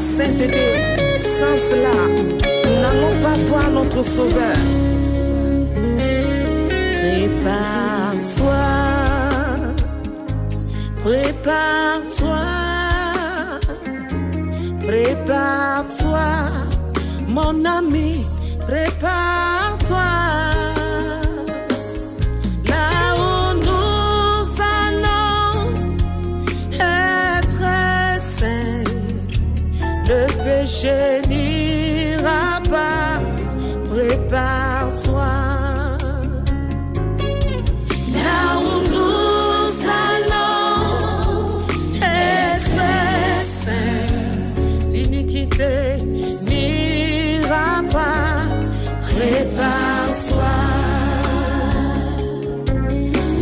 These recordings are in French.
sainteté. Sans cela, nous n'allons pas voir notre Sauveur. Prépare-toi, prépare-toi, prépare-toi, mon ami, prépare-toi. Là où nous allons être saints, le péché n'ira pas. Prépare-toi. Là où nous allons être saints, l'iniquité n'ira pas. Prépare-toi.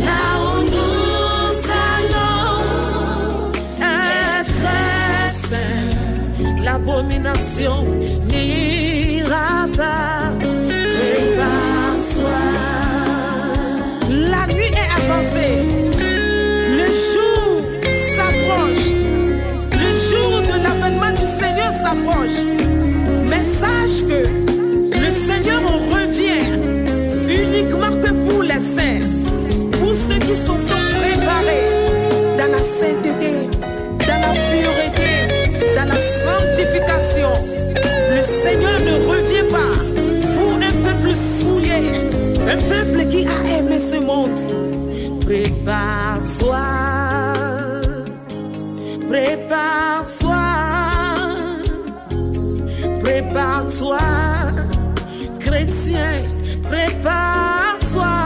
Là où nous allons être saints, l'abomination n'ira pas. Prépare-toi. La nuit est avancée. Le jour s'approche. Le jour de l'avènement du Seigneur s'approche. Mais sache que le Seigneur revient uniquement que pour les saints, pour ceux qui sont préparés dans la sainteté, dans la pureté, dans la sanctification. Le Seigneur ne revient pas pour un peuple souillé, un peuple qui a aimé ce monde. Prépare-toi, prépare-toi, prépare-toi, chrétien, prépare-toi.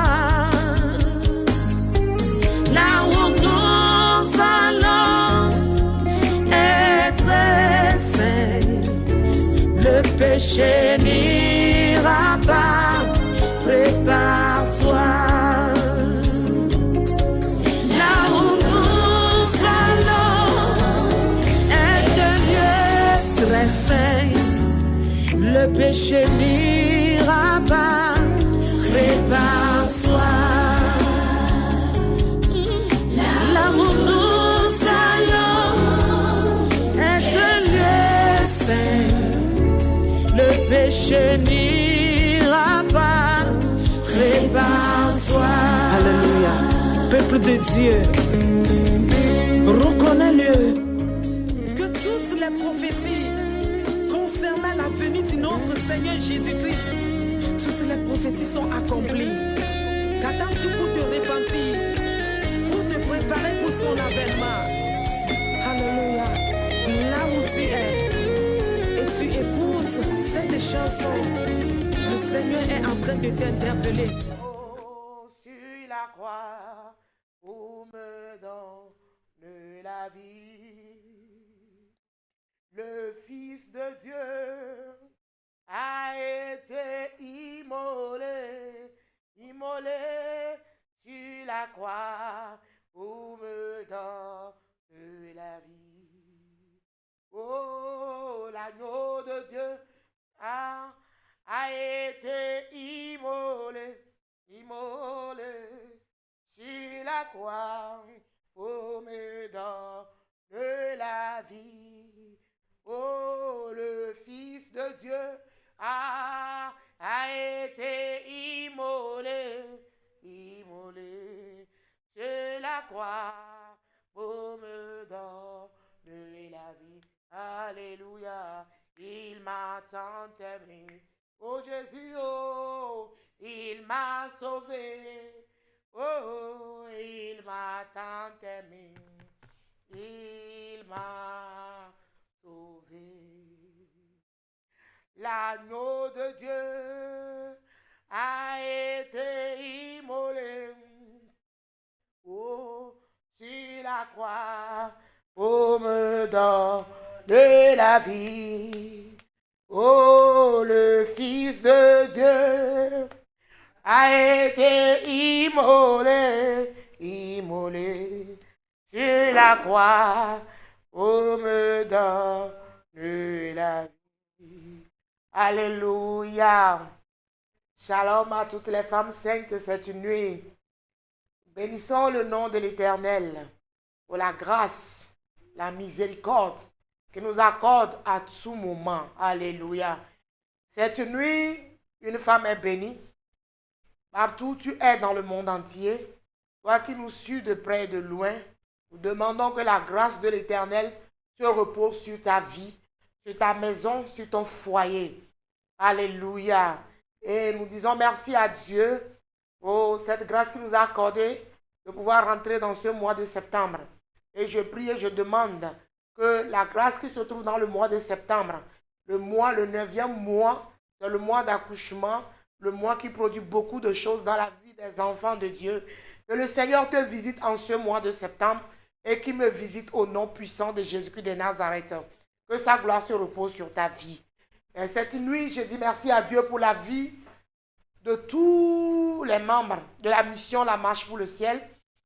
Là où nous allons être saints, le péché n'ira pas. Prépare-toi. Là où nous allons être Dieu très saint, le péché n'ira pas. Prépare-toi. Là où nous allons être Dieu saint, le péché n'ira pas. Prépare-toi. Alléluia. Peuple de Dieu, reconnais-le que toutes les prophéties concernant la venue de notre Seigneur Jésus-Christ, toutes les prophéties sont accomplies. Qu'attends-tu pour te repentir, pour te préparer pour son avènement? Alléluia. Là où tu es et tu écoutes cette chanson, le Seigneur est en train de t'interpeller. Oh, sur la croix, pour me donner la vie, le Fils de Dieu a été immolé, immolé sur la croix, pour me donner la vie. Oh, l'agneau de Dieu a été immolé, immolé sur la croix pour me donner la vie. Oh, le Fils de Dieu a été immolé, immolé sur la croix pour me donner la vie. Alléluia, il m'a tant aimé. Oh Jésus, oh, il m'a sauvé. Oh, il m'a tant aimé. Il m'a sauvé. L'agneau de Dieu a été immolé. Oh, sur la croix pour me donner la vie. Oh, le Fils de Dieu a été immolé, immolé sur la croix pour me donner la vie. Alléluia. Shalom à toutes les femmes saintes cette nuit. Bénissons le nom de l'Éternel pour la grâce, la miséricorde qui nous accorde à tout moment. Alléluia. Cette nuit, une femme est bénie. Partout où tu es dans le monde entier, toi qui nous suis de près et de loin, nous demandons que la grâce de l'Éternel se repose sur ta vie, sur ta maison, sur ton foyer. Alléluia. Et nous disons merci à Dieu pour cette grâce qu'il nous a accordée de pouvoir rentrer dans ce mois de septembre. Et je prie et je demande que la grâce qui se trouve dans le mois de septembre, le 9e mois, c'est le mois d'accouchement, le mois qui produit beaucoup de choses dans la vie des enfants de Dieu. Que le Seigneur te visite en ce mois de septembre et qu'il me visite au nom puissant de Jésus-Christ de Nazareth. Que sa gloire se repose sur ta vie. Et cette nuit, je dis merci à Dieu pour la vie de tous les membres de la mission La Marche pour le Ciel,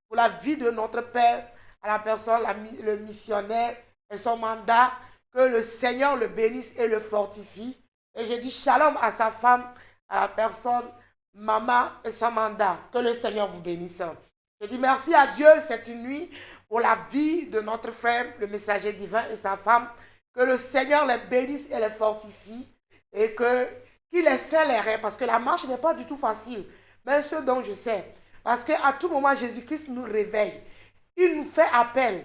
pour la vie de notre Père, à la personne, le missionnaire et son mandat. Que le Seigneur le bénisse et le fortifie. Et je dis shalom à sa femme, à la personne, maman et son mandat. Que le Seigneur vous bénisse. Je dis merci à Dieu cette nuit pour la vie de notre frère, le messager divin et sa femme. Que le Seigneur les bénisse et les fortifie. Et qu'il essaie les rêves. Parce que la marche n'est pas du tout facile. Mais ce dont je sais. Parce qu'à tout moment, Jésus-Christ nous réveille. Il nous fait appel.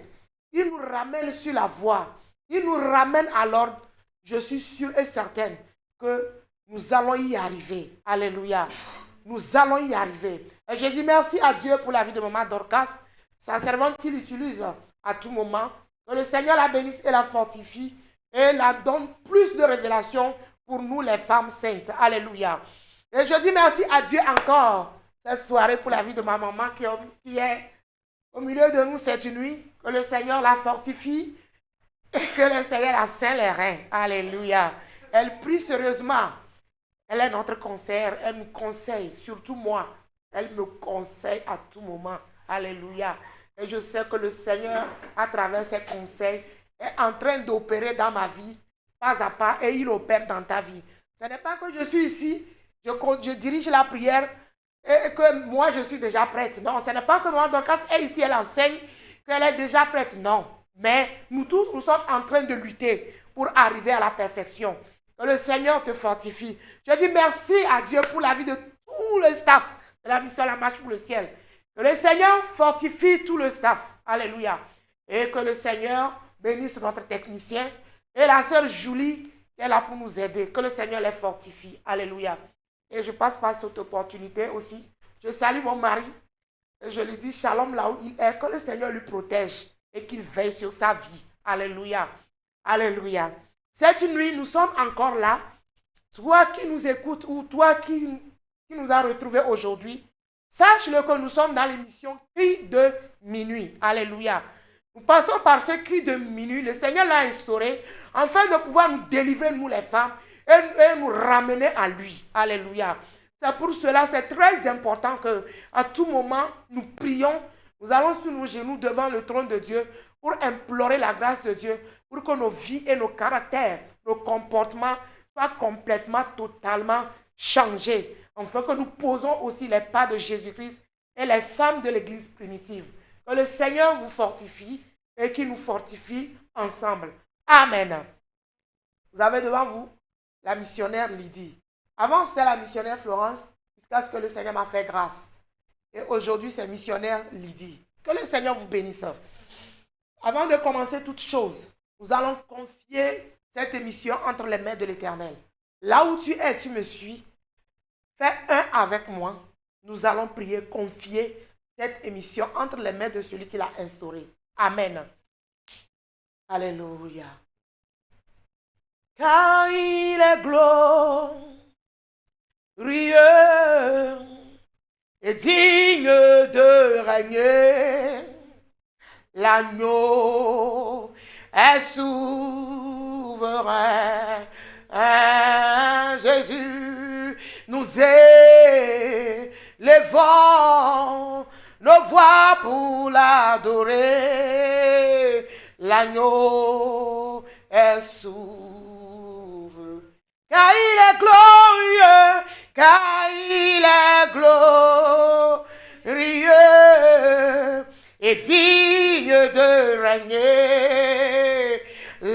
Il nous ramène sur la voie. Il nous ramène à l'ordre. Je suis sûre et certaine que nous allons y arriver. Alléluia. Nous allons y arriver. Et je dis merci à Dieu pour la vie de maman Dorcas, sa servante qu'il utilise à tout moment. Que le Seigneur la bénisse et la fortifie et la donne plus de révélations pour nous les femmes saintes. Alléluia. Et je dis merci à Dieu encore cette soirée pour la vie de ma maman qui est au milieu de nous cette nuit. Que le Seigneur la fortifie et que le Seigneur la scelle les reins. Alléluia. Elle prie sérieusement. Elle est notre conseillère. Elle nous conseille, surtout moi. Elle me conseille à tout moment. Alléluia. Et je sais que le Seigneur, à travers ses conseils, est en train d'opérer dans ma vie, pas à pas, et il opère dans ta vie. Ce n'est pas que je suis ici, je dirige la prière et que moi je suis déjà prête. Non, ce n'est pas que moi, Dorcas est ici, elle enseigne, qu'elle est déjà prête. Non. Mais nous tous, nous sommes en train de lutter pour arriver à la perfection. Que le Seigneur te fortifie. Je dis merci à Dieu pour la vie de tout le staff de la mission La Marche pour le Ciel. Que le Seigneur fortifie tout le staff. Alléluia. Et que le Seigneur bénisse notre technicien et la sœur Julie qui est là pour nous aider. Que le Seigneur les fortifie. Alléluia. Et je passe par cette opportunité aussi. Je salue mon mari et je lui dis shalom là où il est. Que le Seigneur lui protège et qu'il veille sur sa vie. Alléluia. Alléluia. Cette nuit, nous sommes encore là. Toi qui nous écoutes ou toi qui nous a retrouvés aujourd'hui, sache-le que nous sommes dans l'émission Cri de minuit. Alléluia. Nous passons par ce cri de minuit. Le Seigneur l'a instauré afin de pouvoir nous délivrer, nous les femmes, et nous ramener à lui. Alléluia. C'est pour cela, c'est très important qu'à tout moment, nous prions. Nous allons sur nos genoux devant le trône de Dieu pour implorer la grâce de Dieu, pour que nos vies et nos caractères, nos comportements soient complètement, totalement changés. Afin que nous posons aussi les pas de Jésus-Christ et les femmes de l'Église primitive. Que le Seigneur vous fortifie et qu'il nous fortifie ensemble. Amen. Vous avez devant vous la missionnaire Lydie. Avant, c'était la missionnaire Florence, jusqu'à ce que le Seigneur m'a fait grâce. Et aujourd'hui, c'est missionnaire Lydie. Que le Seigneur vous bénisse. Avant de commencer toute chose, nous allons confier cette émission entre les mains de l'Éternel. Là où tu es, tu me suis. Fais un avec moi. Nous allons prier, confier cette émission entre les mains de celui qui l'a instaurée. Amen. Alléluia. Car il est glorieux et digne de régner. L'agneau est souverain. Jésus, nous élevons nos voix pour l'adorer. L'agneau est souverain. Car il est glorieux, car il est glorieux et digne de régner.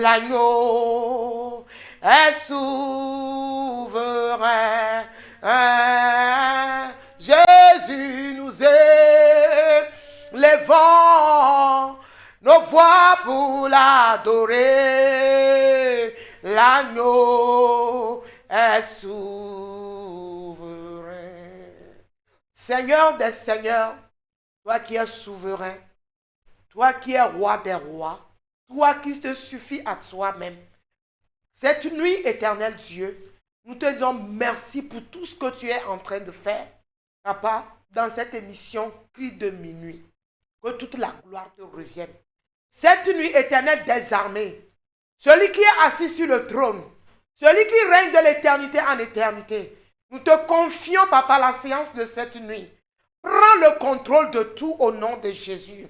L'agneau est souverain. Jésus nous élevons nos voix pour l'adorer. L'agneau est souverain. Seigneur des seigneurs, toi qui es souverain, toi qui es roi des rois, toi qui te suffis à toi-même. Cette nuit, éternel Dieu, nous te disons merci pour tout ce que tu es en train de faire, Papa, dans cette émission Cri de minuit. Que toute la gloire te revienne. Cette nuit, éternel des armées, celui qui est assis sur le trône, celui qui règne de l'éternité en éternité, nous te confions, Papa, la séance de cette nuit. Prends le contrôle de tout au nom de Jésus.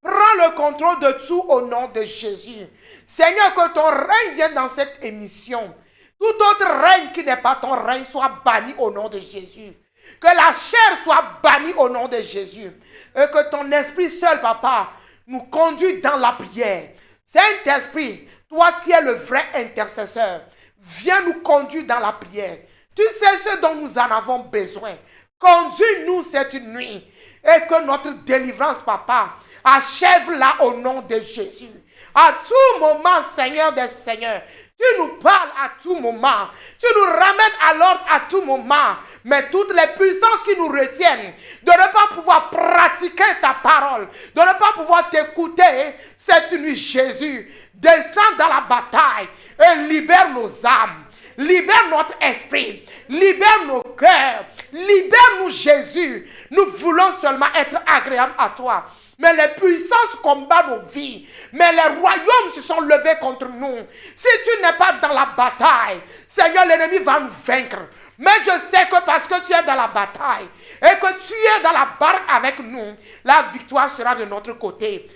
Prends le contrôle de tout au nom de Jésus. Seigneur, que ton règne vienne dans cette émission. Tout autre règne qui n'est pas ton règne soit banni au nom de Jésus. Que la chair soit bannie au nom de Jésus. Et que ton esprit seul, Papa, nous conduit dans la prière. Saint-Esprit, toi qui es le vrai intercesseur, viens nous conduire dans la prière. Tu sais ce dont nous en avons besoin. Conduis-nous cette nuit. Et que notre délivrance, Papa, achève là au nom de Jésus. À tout moment, Seigneur des Seigneurs, tu nous parles à tout moment. Tu nous ramènes à l'ordre à tout moment. Mais toutes les puissances qui nous retiennent de ne pas pouvoir pratiquer ta parole, de ne pas pouvoir t'écouter, cette nuit, Jésus, descends dans la bataille et libère nos âmes. Libère notre esprit, libère nos cœurs, libère-nous Jésus. Nous voulons seulement être agréables à toi. Mais les puissances combattent nos vies. Mais les royaumes se sont levés contre nous. Si tu n'es pas dans la bataille, Seigneur, l'ennemi va nous vaincre. Mais je sais que parce que tu es dans la bataille et que tu es dans la barque avec nous, la victoire sera de notre côté.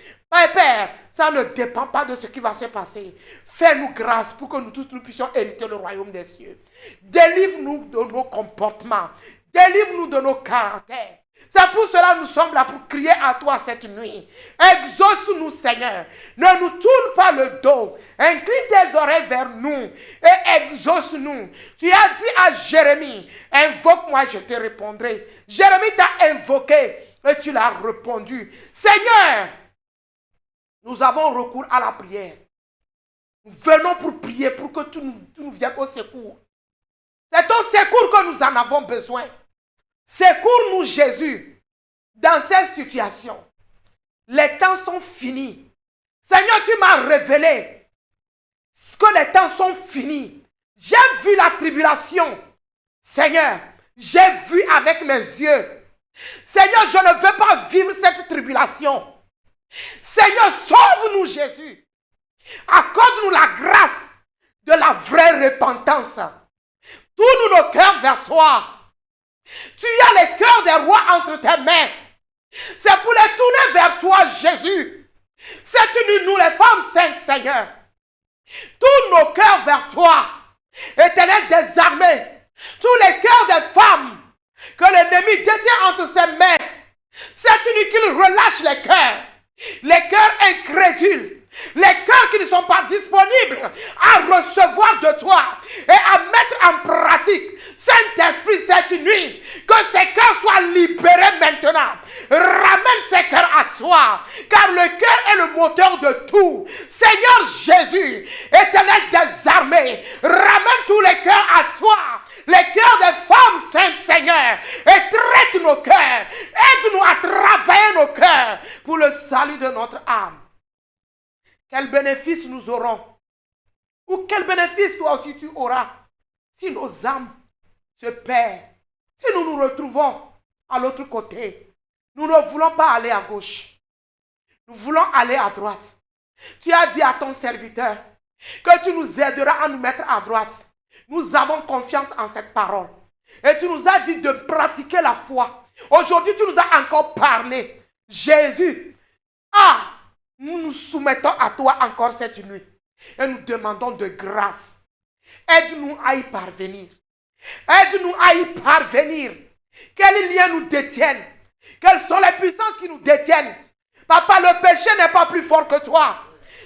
Père, ça ne dépend pas de ce qui va se passer. Fais-nous grâce pour que nous tous nous puissions hériter le royaume des cieux. Délivre-nous de nos comportements. Délivre-nous de nos caractères. C'est pour cela que nous sommes là pour crier à toi cette nuit. Exauce-nous, Seigneur. Ne nous tourne pas le dos. Incline tes oreilles vers nous et exauce-nous. Tu as dit à Jérémie, invoque-moi, je te répondrai. Jérémie t'a invoqué et tu l'as répondu. Seigneur, nous avons recours à la prière. Nous venons pour prier, pour que tu nous viennes au secours. C'est au secours que nous en avons besoin. Secours-nous, Jésus, dans cette situation. Les temps sont finis. Seigneur, tu m'as révélé que les temps sont finis. J'ai vu la tribulation. Seigneur, j'ai vu avec mes yeux. Seigneur, je ne veux pas vivre cette tribulation. Seigneur, sauve-nous, Jésus. Accorde-nous la grâce de la vraie repentance. Tourne nos cœurs vers toi. Tu as les cœurs des rois entre tes mains. C'est pour les tourner vers toi, Jésus. Cette nuit, nous les femmes saintes, Seigneur, tourne nos cœurs vers toi, Éternel des armées. Tous les cœurs des femmes que l'ennemi détient entre ses mains. Cette nuit qu'il relâche les cœurs incrédules, les cœurs qui ne sont pas disponibles à recevoir de toi et à mettre en pratique. Saint-Esprit, cette nuit, que ces cœurs soient libérés maintenant. Ramène ces cœurs à toi, car le cœur est le moteur de tout. Seigneur Jésus, Éternel des armées, ramène tous les cœurs à toi. Les cœurs des femmes saintes, Seigneur, et traite nos cœurs. Aide-nous à travailler nos cœurs pour le salut de notre âme. Quel bénéfice nous aurons? Ou quel bénéfice toi aussi tu auras si nos âmes se perdent, si nous nous retrouvons à l'autre côté? Nous ne voulons pas aller à gauche. Nous voulons aller à droite. Tu as dit à ton serviteur que tu nous aideras à nous mettre à droite. Nous avons confiance en cette parole. Et tu nous as dit de pratiquer la foi. Aujourd'hui, tu nous as encore parlé. Jésus, nous nous soumettons à toi encore cette nuit. Et nous demandons de grâce. Aide-nous à y parvenir. Aide-nous à y parvenir. Quels liens nous détiennent? Quelles sont les puissances qui nous détiennent? Papa, le péché n'est pas plus fort que toi.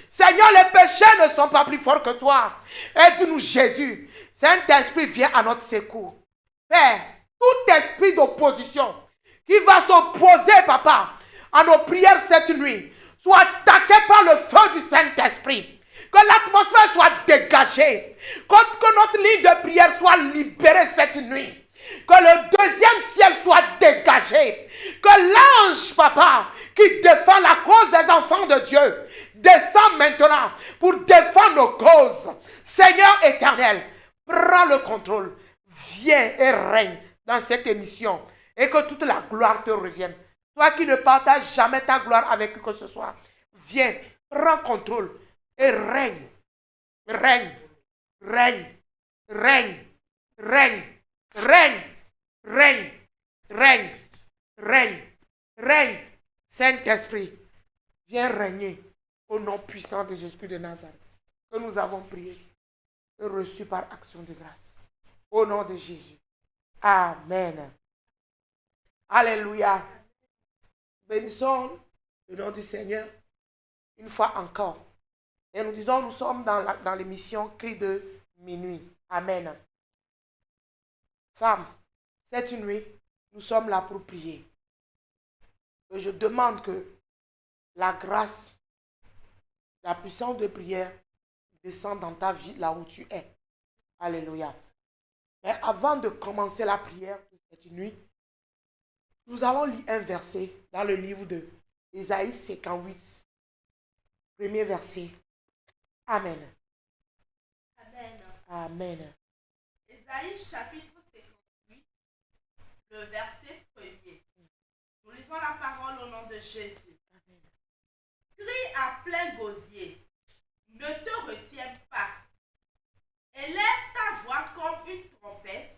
Seigneur, les péchés ne sont pas plus forts que toi. Aide-nous, Jésus. Saint-Esprit, viens à notre secours. Père, tout esprit d'opposition qui va s'opposer, papa, à nos prières cette nuit, soit attaqué par le feu du Saint-Esprit. Que l'atmosphère soit dégagée. Que notre ligne de prière soit libérée cette nuit. Que le deuxième ciel soit dégagé. Que l'ange, papa, qui défend la cause des enfants de Dieu, descend maintenant pour défendre nos causes. Seigneur éternel, prends le contrôle. Viens et règne dans cette émission. Et que toute la gloire te revienne. Toi qui ne partages jamais ta gloire avec qui que ce soit. Viens, prends contrôle et règne. Règne. Règne. Règne. Règne. Règne. Règne. Règne. Règne. Règne. Saint-Esprit, viens régner au nom puissant de Jésus de Nazareth, que nous avons prié et reçu par action de grâce. Au nom de Jésus. Amen. Alléluia. Bénissons le nom du Seigneur une fois encore. Et nous disons, nous sommes dans l'émission Cri de minuit. Amen. Femmes, cette nuit, nous sommes là pour prier. Et je demande que la grâce, la puissance de prière descende dans ta vie là où tu es. Alléluia. Mais avant de commencer la prière de cette nuit, nous allons lire un verset dans le livre de Ésaïe 58, premier verset. Amen. Amen. Amen. Ésaïe chapitre 58, le verset 1er. Nous lisons la parole au nom de Jésus. Amen. Crie à plein gosier, ne te retiens pas. Élève ta voix comme une trompette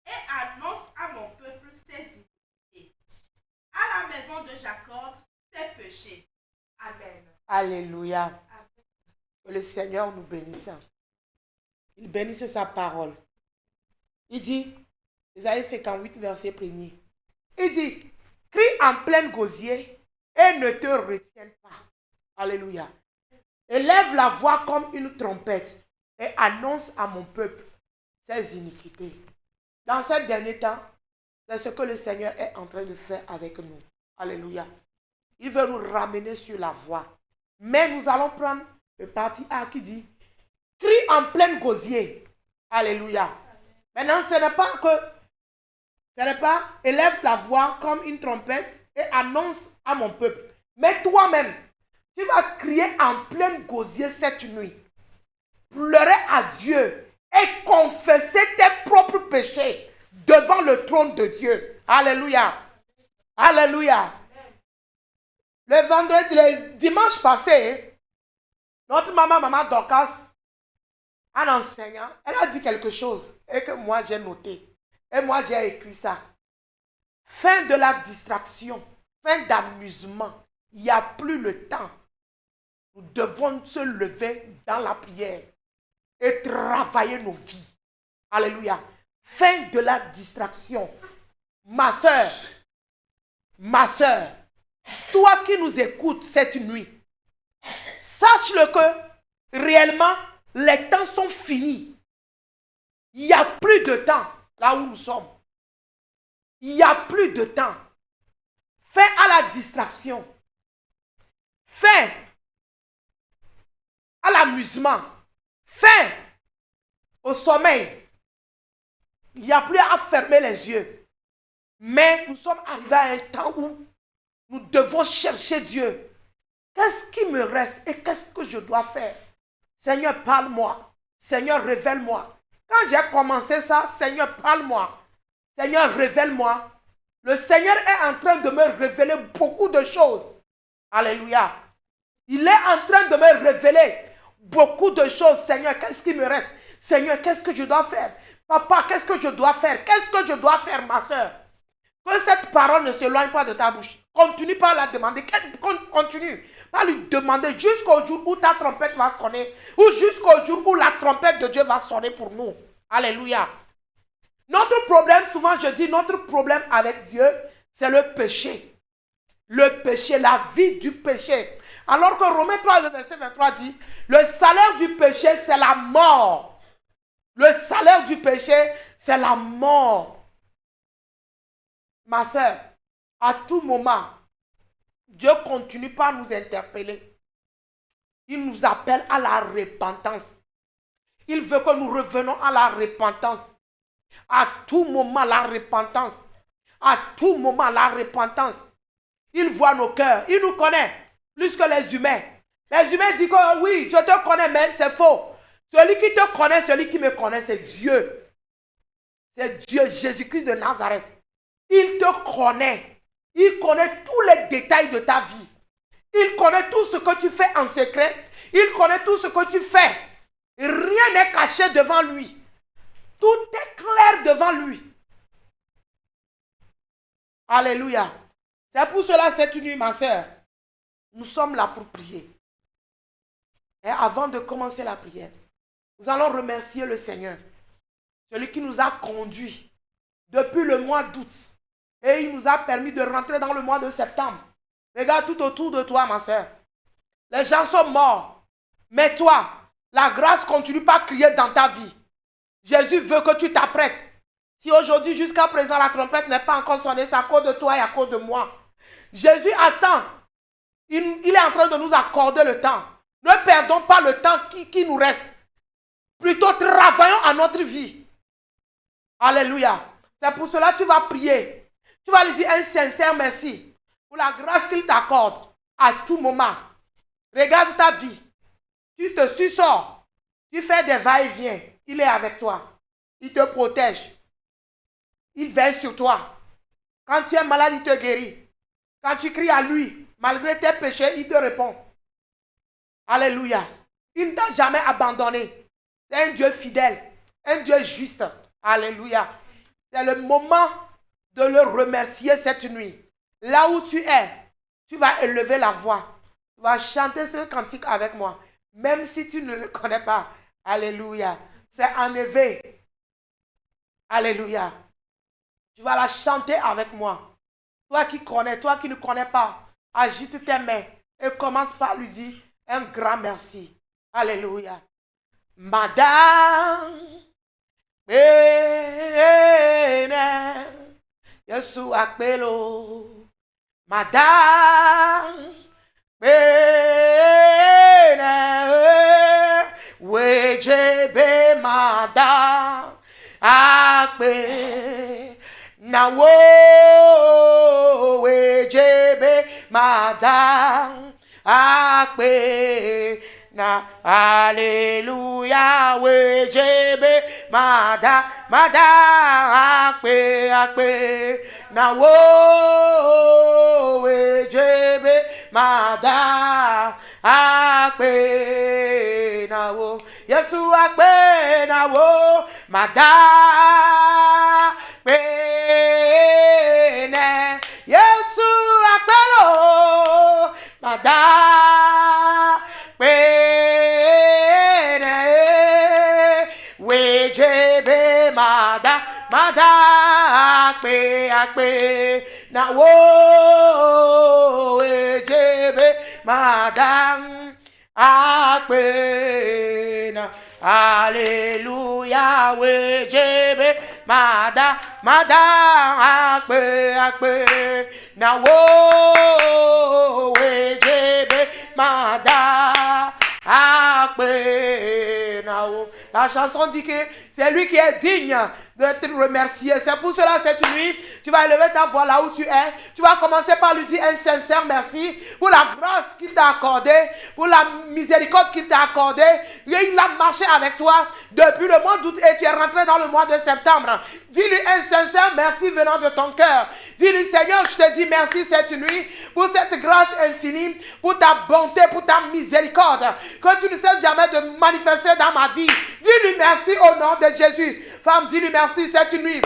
et annonce à mon peuple ses iniquités. À la maison de Jacob, ses péchés. Amen. Alléluia. Amen. Que le Seigneur nous bénisse. Il bénisse sa parole. Il dit, Ésaïe 58, verset 1er. Il dit, crie en plein gosier et ne te retiens pas. Alléluia. Élève la voix comme une trompette et annonce à mon peuple ses iniquités. Dans ce dernier temps, c'est ce que le Seigneur est en train de faire avec nous. Alléluia. Il veut nous ramener sur la voie. Mais nous allons prendre le parti A qui dit, crie en plein gosier. Alléluia. Maintenant, ce n'est pas élève la voix comme une trompette et annonce à mon peuple. Mais toi-même, tu vas crier en plein gosier cette nuit. Pleurer à Dieu et confesser tes propres péchés devant le trône de Dieu. Alléluia. Alléluia. Le dimanche passé, notre maman Dorcas, en enseignant, elle a dit quelque chose et que moi j'ai noté. Et moi j'ai écrit ça. Fin de la distraction, fin d'amusement. Il n'y a plus le temps. Nous devons se lever dans la prière et travailler nos vies. Alléluia. Fin de la distraction. Ma soeur, toi qui nous écoutes cette nuit, sache-le que réellement les temps sont finis. Il n'y a plus de temps là où nous sommes. Il n'y a plus de temps. Fin à la distraction. Fin à l'amusement. Fin au sommeil. Il n'y a plus à fermer les yeux. Mais nous sommes arrivés à un temps où nous devons chercher Dieu. Qu'est-ce qui me reste et qu'est-ce que je dois faire? Seigneur, parle-moi. Seigneur, révèle-moi. Quand j'ai commencé ça, Seigneur, parle-moi. Seigneur, révèle-moi. Le Seigneur est en train de me révéler beaucoup de choses. Alléluia. Il est en train de me révéler beaucoup de choses. Seigneur, qu'est-ce qui me reste? Seigneur, qu'est-ce que je dois faire? Papa, qu'est-ce que je dois faire? Qu'est-ce que je dois faire, ma soeur? Que cette parole ne s'éloigne pas de ta bouche. Continue par la demander. Continue par lui demander jusqu'au jour où ta trompette va sonner. Ou jusqu'au jour où la trompette de Dieu va sonner pour nous. Alléluia. Notre problème, souvent je dis, notre problème avec Dieu, c'est le péché. Le péché, la vie du péché. Alors que Romains 3, verset 23 dit, le salaire du péché, c'est la mort. Le salaire du péché, c'est la mort. Ma soeur, à tout moment, Dieu continue par nous interpeller. Il nous appelle à la repentance. Il veut que nous revenons à la repentance. À tout moment, la repentance. À tout moment, la repentance. Il voit nos cœurs. Il nous connaît plus que les humains. Les humains disent que oui, je te connais, mais c'est faux. Celui qui te connaît, celui qui me connaît, c'est Dieu. C'est Dieu, Jésus-Christ de Nazareth. Il te connaît. Il connaît tous les détails de ta vie. Il connaît tout ce que tu fais en secret. Il connaît tout ce que tu fais. Rien n'est caché devant lui. Tout est clair devant lui. Alléluia. C'est pour cela cette nuit, ma soeur, nous sommes là pour prier. Et avant de commencer la prière, nous allons remercier le Seigneur. Celui qui nous a conduits depuis le mois d'août. Et il nous a permis de rentrer dans le mois de septembre. Regarde tout autour de toi, ma soeur. Les gens sont morts. Mais toi, la grâce continue pas à crier dans ta vie. Jésus veut que tu t'apprêtes. Si aujourd'hui, jusqu'à présent, la trompette n'est pas encore sonnée, c'est à cause de toi et à cause de moi. Jésus attend. Il est en train de nous accorder le temps. Ne perdons pas le temps qui nous reste. Plutôt travaillons à notre vie. Alléluia. C'est pour cela que tu vas prier. Tu vas lui dire un sincère merci pour la grâce qu'il t'accorde à tout moment. Regarde ta vie. Tu sors. Tu fais des va-et-vient. Il est avec toi. Il te protège. Il veille sur toi. Quand tu es malade, il te guérit. Quand tu cries à lui, malgré tes péchés, il te répond. Alléluia. Il ne t'a jamais abandonné. C'est un Dieu fidèle. Un Dieu juste. Alléluia. C'est le moment de le remercier cette nuit. Là où tu es, tu vas élever la voix. Tu vas chanter ce cantique avec moi. Même si tu ne le connais pas. Alléluia. C'est en éveil. Alléluia. Tu vas la chanter avec moi. Toi qui connais, toi qui ne connais pas, agite tes mains et commence par lui dire un grand merci. Alléluia. Madame, Yesu akpelo. Madame, wejebe madame akpe. Nawo wejebe madame akpe. Na Alléluia wejebe madame akpe. Nawo wejebe madame akpe. Nawo Yesu akpe. Nawo madame pene Yesu akpelo mada pene wejebe mada akpe na wo wejebe madam akpe na Alléluia, wejebe, mada, akpe, na wo, wejebe, mada, akpe, na wo. La chanson dit que c'est lui qui est digne de te remercier. C'est pour cela, cette nuit, tu vas élever ta voix là où tu es. Tu vas commencer par lui dire un sincère merci pour la grâce qu'il t'a accordée, pour la miséricorde qu'il t'a accordée. Il a marché avec toi depuis le mois d'août et tu es rentré dans le mois de septembre. Dis-lui un sincère merci venant de ton cœur. Dis-lui, Seigneur, je te dis merci cette nuit pour cette grâce infinie, pour ta bonté, pour ta miséricorde, que tu ne cesses jamais de manifester dans ma vie. Dis-lui merci au nom de Jésus. Femme, dis-lui merci cette nuit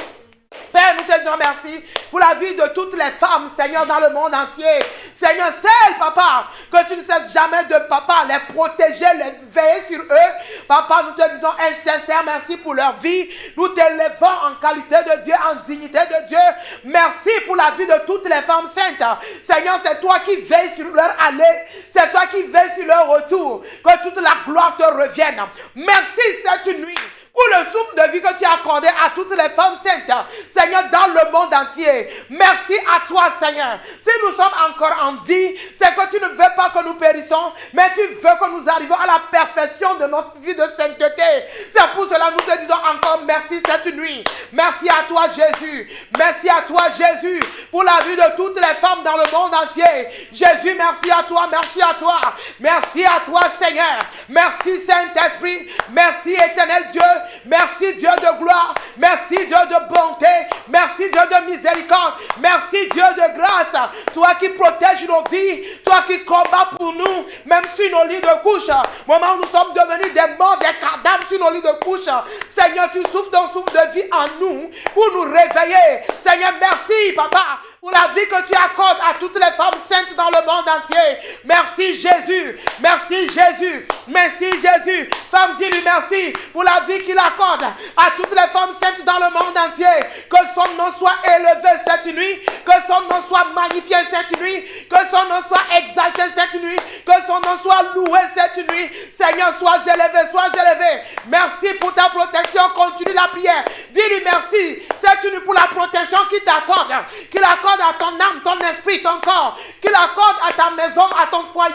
Père, nous te disons merci pour la vie de toutes les femmes, Seigneur, dans le monde entier. Seigneur, celles, Papa, que tu ne cesses jamais de, Papa, les protéger, les veiller sur eux. Papa, nous te disons un sincère merci pour leur vie. Nous t'élevons en qualité de Dieu, en dignité de Dieu. Merci pour la vie de toutes les femmes saintes. Seigneur, c'est toi qui veilles sur leur aller. C'est toi qui veilles sur leur retour. Que toute la gloire te revienne. Merci cette nuit pour le souffle de vie que tu as accordé à toutes les femmes saintes, Seigneur, dans le monde entier. Merci à toi, Seigneur. Si nous sommes encore en vie, c'est que tu ne veux pas que nous périssons, mais tu veux que nous arrivions à la perfection de notre vie de sainteté. C'est pour cela que nous te disons encore merci cette nuit. Merci à toi, Jésus. Merci à toi, Jésus, pour la vie de toutes les femmes dans le monde entier. Jésus, merci à toi, merci à toi. Merci à toi, Seigneur. Merci, Saint-Esprit. Merci, éternel Dieu. Merci Dieu de gloire, merci Dieu de bonté, merci Dieu de miséricorde, merci Dieu de grâce, toi qui protèges nos vies, toi qui combats pour nous, même sur nos lits de couche, moment où nous sommes devenus des morts, des cadavres sur nos lits de couche. Seigneur, tu souffles d'un souffle de vie en nous pour nous réveiller. Seigneur, merci Papa pour la vie que tu accordes à toutes les femmes saintes dans le monde entier. Merci Jésus, merci Jésus, merci Jésus. Femme, dis-lui merci pour la vie qu'il accorde à toutes les femmes saintes dans le monde entier. Que son nom soit élevé cette nuit, que son nom soit magnifié cette nuit, que son nom soit exalté cette nuit, que son nom soit loué cette nuit. Seigneur, sois élevé, sois élevé. Merci pour ta protection, continue la prière. Dis-lui merci cette nuit pour la protection qu'il t'accorde, qu'il accorde à ton âme, ton esprit, ton corps, qu'il accorde à ta maison, à ton foyer,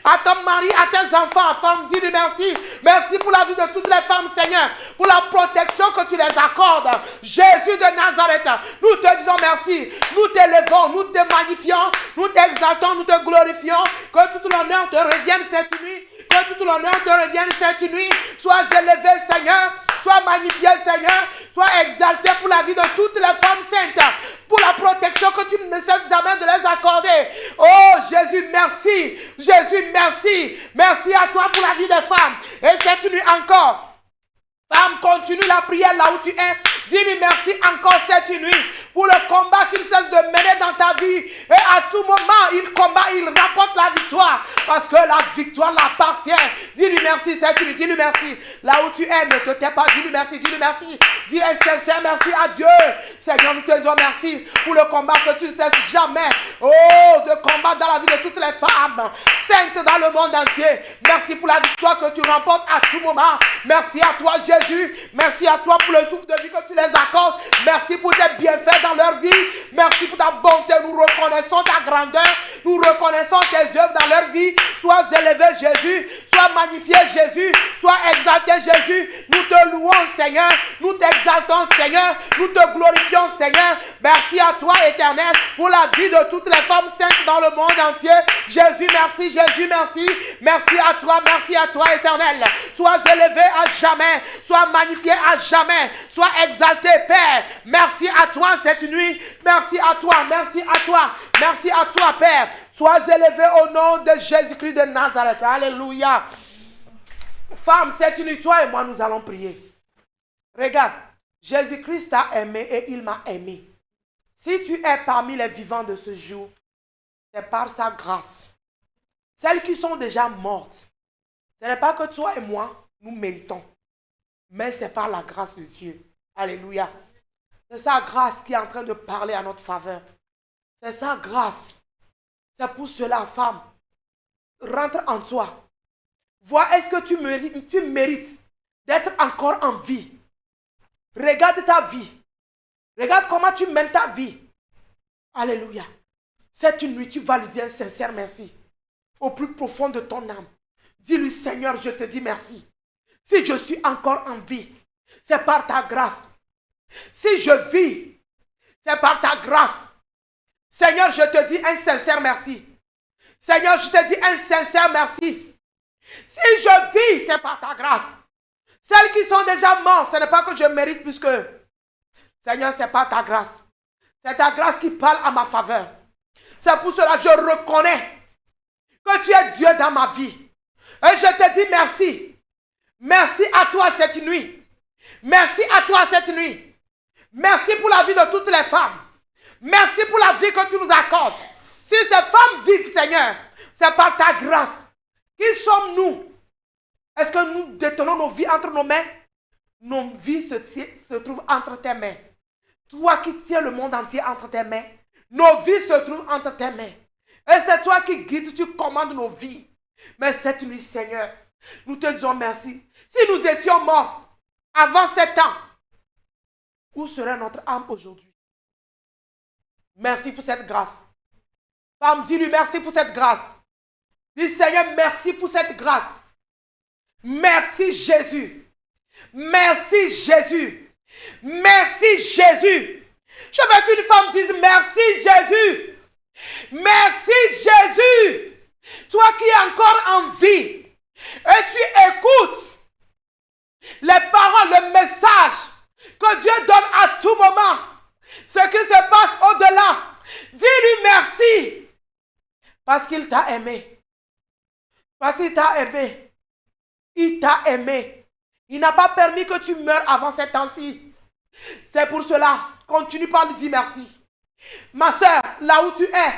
à ton mari, à tes enfants. Femme, dis-lui merci. Merci pour la vie de toutes les femmes, Seigneur, pour la protection que tu les accordes. Jésus de Nazareth, nous te disons merci. Nous t'élevons, nous te magnifions, nous t'exaltons, nous te glorifions. Que tout l'honneur te revienne cette nuit. Que tout l'honneur te revienne cette nuit. Sois élevé, Seigneur. Sois magnifié, Seigneur. Sois exalté pour la vie de toutes les femmes saintes. Pour la protection que tu ne cesses jamais de les accorder. Oh Jésus, merci. Jésus, merci. Merci à toi pour la vie des femmes. Et cette nuit encore, femme, continue la prière là où tu es. Dis-lui merci encore cette nuit pour le combat qu'il cesse de mener dans ta vie. Et à tout moment, il combat, il rapporte la victoire. Parce que la victoire l'appartient. Dis-lui merci cette nuit, dis-lui merci. Là où tu es, ne te tais pas, dis-lui merci, dis-lui merci. Dis un sincère merci à Dieu. Seigneur, nous te disons merci pour le combat que tu ne cesses jamais. Oh, de combattre dans la vie de toutes les femmes saintes dans le monde entier. Merci pour la victoire que tu remportes à tout moment. Merci à toi, Jésus. Merci à toi pour le souffle de vie que tu les accordes. Merci pour tes bienfaits dans leur vie. Merci pour ta bonté. Nous reconnaissons ta grandeur. Nous reconnaissons tes œuvres dans leur vie. Sois élevé, Jésus. Sois magnifié, Jésus. Sois exalté, Jésus. Nous te louons, Seigneur. Nous t'exaltons, Seigneur. Nous te glorifions, Seigneur. Merci à toi, Éternel, pour la vie de toutes les femmes saintes dans le monde entier. Jésus, merci. Jésus, merci. Merci à toi, Éternel. Sois élevé à jamais. Sois magnifié à jamais. Sois exalté, Père. Merci à toi cette nuit. Merci à toi, merci à toi. Merci à toi, Père. Sois élevé au nom de Jésus-Christ de Nazareth. Alléluia. Femme, cette nuit, toi et moi, nous allons prier. Regarde, Jésus-Christ t'a aimé et il m'a aimé. Si tu es parmi les vivants de ce jour, c'est par sa grâce. Celles qui sont déjà mortes, ce n'est pas que toi et moi, nous méritons. Mais c'est par la grâce de Dieu. Alléluia. C'est sa grâce qui est en train de parler à notre faveur. C'est sa grâce. C'est pour cela, femme, rentre en toi. Vois, est-ce que tu mérites d'être encore en vie. Regarde ta vie. Regarde comment tu mènes ta vie. Alléluia. Cette nuit, tu vas lui dire un sincère merci. Au plus profond de ton âme. Dis-lui, Seigneur, je te dis merci. Si je suis encore en vie, c'est par ta grâce. Si je vis, c'est par ta grâce. Seigneur, je te dis un sincère merci. Seigneur, je te dis un sincère merci. Si je vis, c'est par ta grâce. Celles qui sont déjà mortes, ce n'est pas que je mérite plus qu'eux. Seigneur, c'est par ta grâce. C'est ta grâce qui parle à ma faveur. C'est pour cela que je reconnais que tu es Dieu dans ma vie. Et je te dis merci. Merci à toi cette nuit. Merci à toi cette nuit. Merci pour la vie de toutes les femmes. Merci pour la vie que tu nous accordes. Si ces femmes vivent, Seigneur, c'est par ta grâce. Qui sommes-nous? Est-ce que nous détenons nos vies entre nos mains? Nos vies se trouvent entre tes mains. Toi qui tiens le monde entier entre tes mains, nos vies se trouvent entre tes mains. Et c'est toi qui guides, tu commandes nos vies. Mais cette nuit, Seigneur, nous te disons merci. Si nous étions morts avant 7 ans, où serait notre âme aujourd'hui? Merci pour cette grâce. Femme, dis-lui merci pour cette grâce. Dis Seigneur, merci pour cette grâce. Merci Jésus. Merci Jésus. Merci Jésus. Je veux qu'une femme dise merci Jésus. Merci Jésus. Toi qui es encore en vie et tu écoutes les paroles, le message que Dieu donne à tout moment, ce qui se passe au-delà, dis-lui merci parce qu'il t'a aimé. Parce qu'il t'a aimé. Il t'a aimé. Il n'a pas permis que tu meurs avant ces temps-ci. C'est pour cela, continue par lui dire merci. Ma soeur, là où tu es,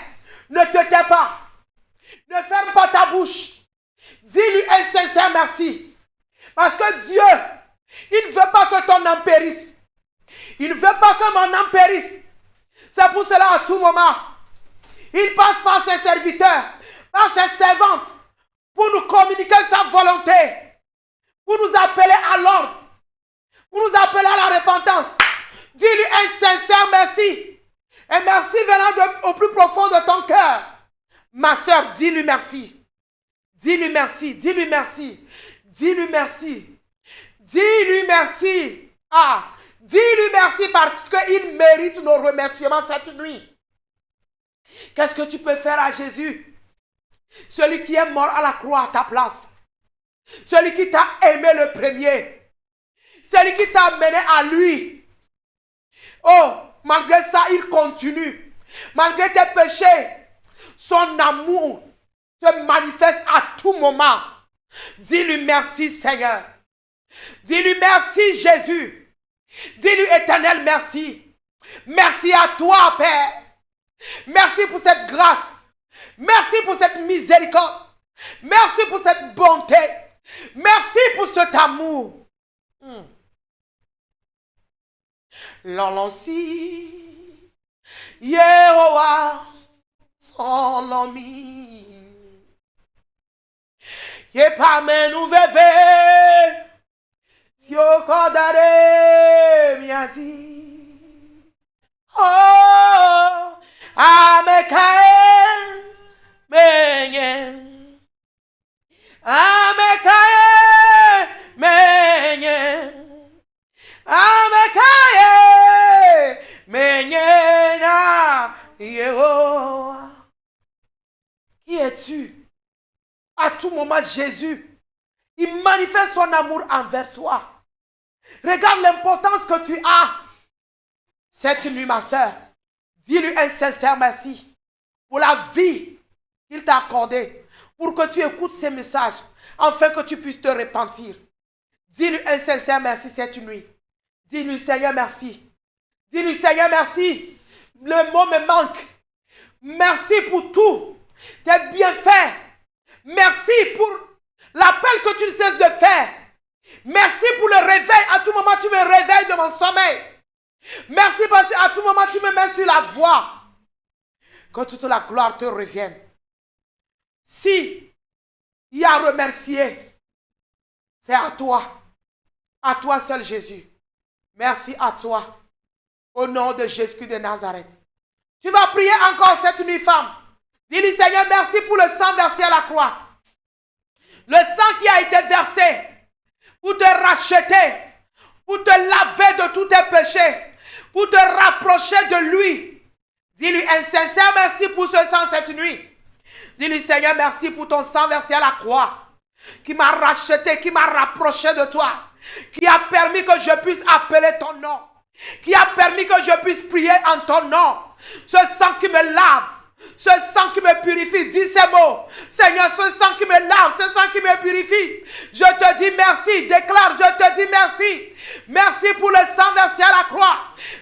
ne te tais pas. Ne ferme pas ta bouche. Dis-lui un sincère merci. Parce que Dieu, il ne veut pas que ton âme périsse. Il ne veut pas que mon âme périsse. C'est pour cela, à tout moment, il passe par ses serviteurs, par ses servantes, pour nous communiquer sa volonté, pour nous appeler à l'ordre, pour nous appeler à la repentance. Dis-lui un sincère merci. Un merci venant au plus profond de ton cœur. Ma soeur, dis-lui merci. Dis-lui merci, dis-lui merci. Dis-lui merci. Dis-lui merci. Ah, dis-lui merci parce qu'il mérite nos remerciements cette nuit. Qu'est-ce que tu peux faire à Jésus? Celui qui est mort à la croix à ta place. Celui qui t'a aimé le premier. Celui qui t'a amené à lui. Oh, malgré ça, il continue. Malgré tes péchés, son amour se manifeste à tout moment. Dis-lui merci Seigneur. Dis-lui merci Jésus. Dis-lui éternel merci. Merci à toi Père. Merci pour cette grâce. Merci pour cette miséricorde. Merci pour cette bonté. Merci pour cet amour. L'olonsi Yehowa solomi Ye pa menu veve si o kodare miati oh amekae menyen amekae menyen amekae menyena Yehowa. Qui es-tu? À tout moment, Jésus, il manifeste son amour envers toi. Regarde l'importance que tu as. Cette nuit, ma soeur, dis-lui un sincère merci pour la vie qu'il t'a accordée, pour que tu écoutes ses messages, afin que tu puisses te repentir. Dis-lui un sincère merci cette nuit. Dis-lui Seigneur merci. Dis-lui Seigneur merci. Le mot me manque. Merci pour tout. Tes bienfaits. Merci pour l'appel que tu ne cesses de faire. Merci pour le réveil. À tout moment, tu me réveilles de mon sommeil. Merci parce qu'à tout moment, tu me mets sur la voie. Que toute la gloire te revienne. Si il y a à remercier, c'est à toi. À toi seul, Jésus. Merci à toi. Au nom de Jésus de Nazareth. Tu vas prier encore cette nuit, femme. Dis-lui, Seigneur, merci pour le sang versé à la croix. Le sang qui a été versé pour te racheter, pour te laver de tous tes péchés, pour te rapprocher de lui. Dis-lui un sincère merci pour ce sang cette nuit. Dis-lui, Seigneur, merci pour ton sang versé à la croix, qui m'a racheté, qui m'a rapproché de toi, qui a permis que je puisse appeler ton nom, qui a permis que je puisse prier en ton nom. Ce sang qui me lave, Ce sang qui me purifie, dis ces mots. Seigneur, ce sang qui me lave, ce sang qui me purifie. Je te dis merci, déclare, je te dis merci. Merci pour le sang versé à la croix.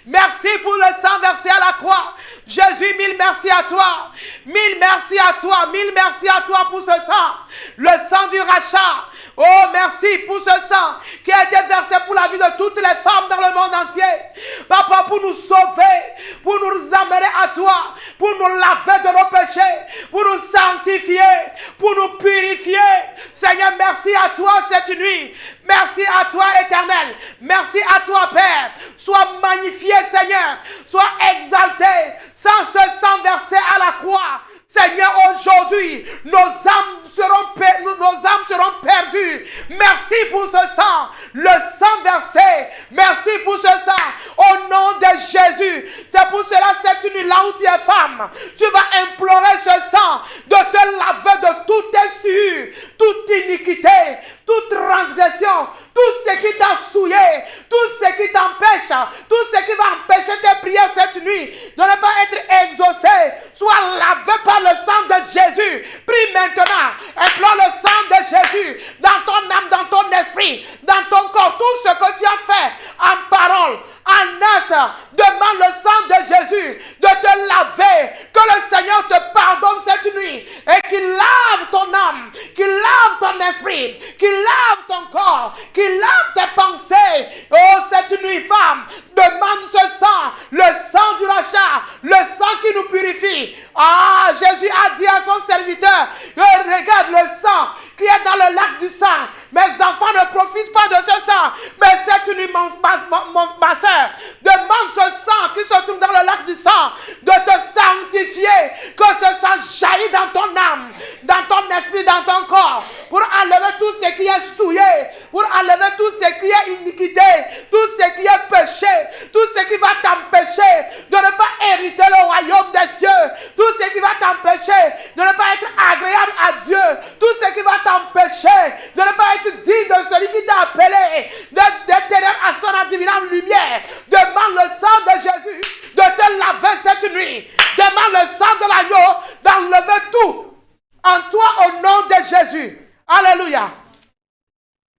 Merci pour le sang versé à la croix. Jésus, mille merci à toi. Mille merci à toi. Mille merci à toi pour ce sang. Le sang du rachat. Oh, merci pour ce sang qui a été versé pour la vie de toutes les femmes dans le monde entier. Papa, pour nous sauver, pour nous amener à toi, pour nous laver de nos péchés, pour nous sanctifier, pour nous purifier. Seigneur, merci à toi cette nuit. Merci à toi, Éternel. Merci à toi, Père. Sois magnifié, Seigneur. Sois exalté. Sans ce sang versé à la croix, Seigneur, aujourd'hui, nos âmes seront perdues. Merci pour ce sang, le sang versé. Merci pour ce sang, au nom de Jésus. C'est pour cela, cette nuit, là où tu es femme, tu vas implorer ce sang de te laver de toutes tes souillures, toute iniquité, toute transgression, tout ce qui t'a souillé, tout ce qui t'empêche, tout ce qui va empêcher tes prières cette nuit de ne pas être exaucées, soit lavé par le sang de Jésus. Prie maintenant, implore le sang de Jésus dans ton âme, dans ton esprit, dans ton corps, tout ce que tu as fait en parole, en acte. Demande le sang de Jésus de te laver, que le Seigneur te pardonne cette nuit et qu'il lave ton âme, qu'il lave ton esprit, qu'il lave ton corps, qu'il lave tes pensées. Oh, cette nuit, femme, demande ce sang, le sang du rachat, le sang qui nous purifie. Ah, Jésus a dit à son serviteur, regarde le sang qui est dans le lac du sang. Mes enfants ne profitent pas de ce sang. Mais cette nuit, ma soeur, demande ce sang qui se trouve dans le lac du sang de te sanctifier, que ce sang jaillit dans ton âme, dans ton esprit, dans ton corps, pour enlever tout ce qui est souillé, pour enlever tout ce qui est iniquité, tout ce qui est péché, tout ce qui va t'empêcher de ne pas hériter le royaume des cieux, tout ce qui va t'empêcher de ne pas être agréable à Dieu, tout ce qui va t'empêcher de ne pas être digne de celui qui t'a appelé, de ténèbres à son admirable lumière. Demande le sang de Jésus de te laver cette nuit. Demande le sang de l'agneau d'enlever tout en toi au nom de Jésus. Alléluia.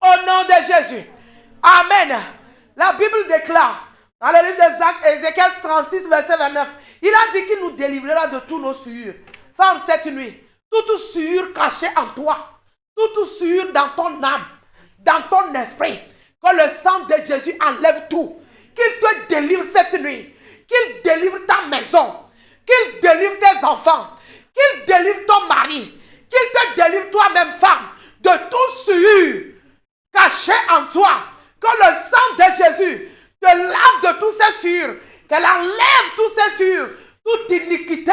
Au nom de Jésus. Amen. La Bible déclare dans le livre d'Ézéchiel 36, verset 29, il a dit qu'il nous délivrera de tous nos souillures. Femme, cette nuit, toute souillure cachée en toi, toute souillure dans ton âme, dans ton esprit, que le sang de Jésus enlève tout. Qu'il te délivre cette nuit. Qu'il délivre ta maison. Qu'il délivre tes enfants. Qu'il délivre ton mari. Qu'il te délivre toi-même, femme, de toute souillure cachée en toi. Que le sang de Jésus te lave de toutes ces souillures. Qu'elle enlève toutes ces souillures. Toute iniquité.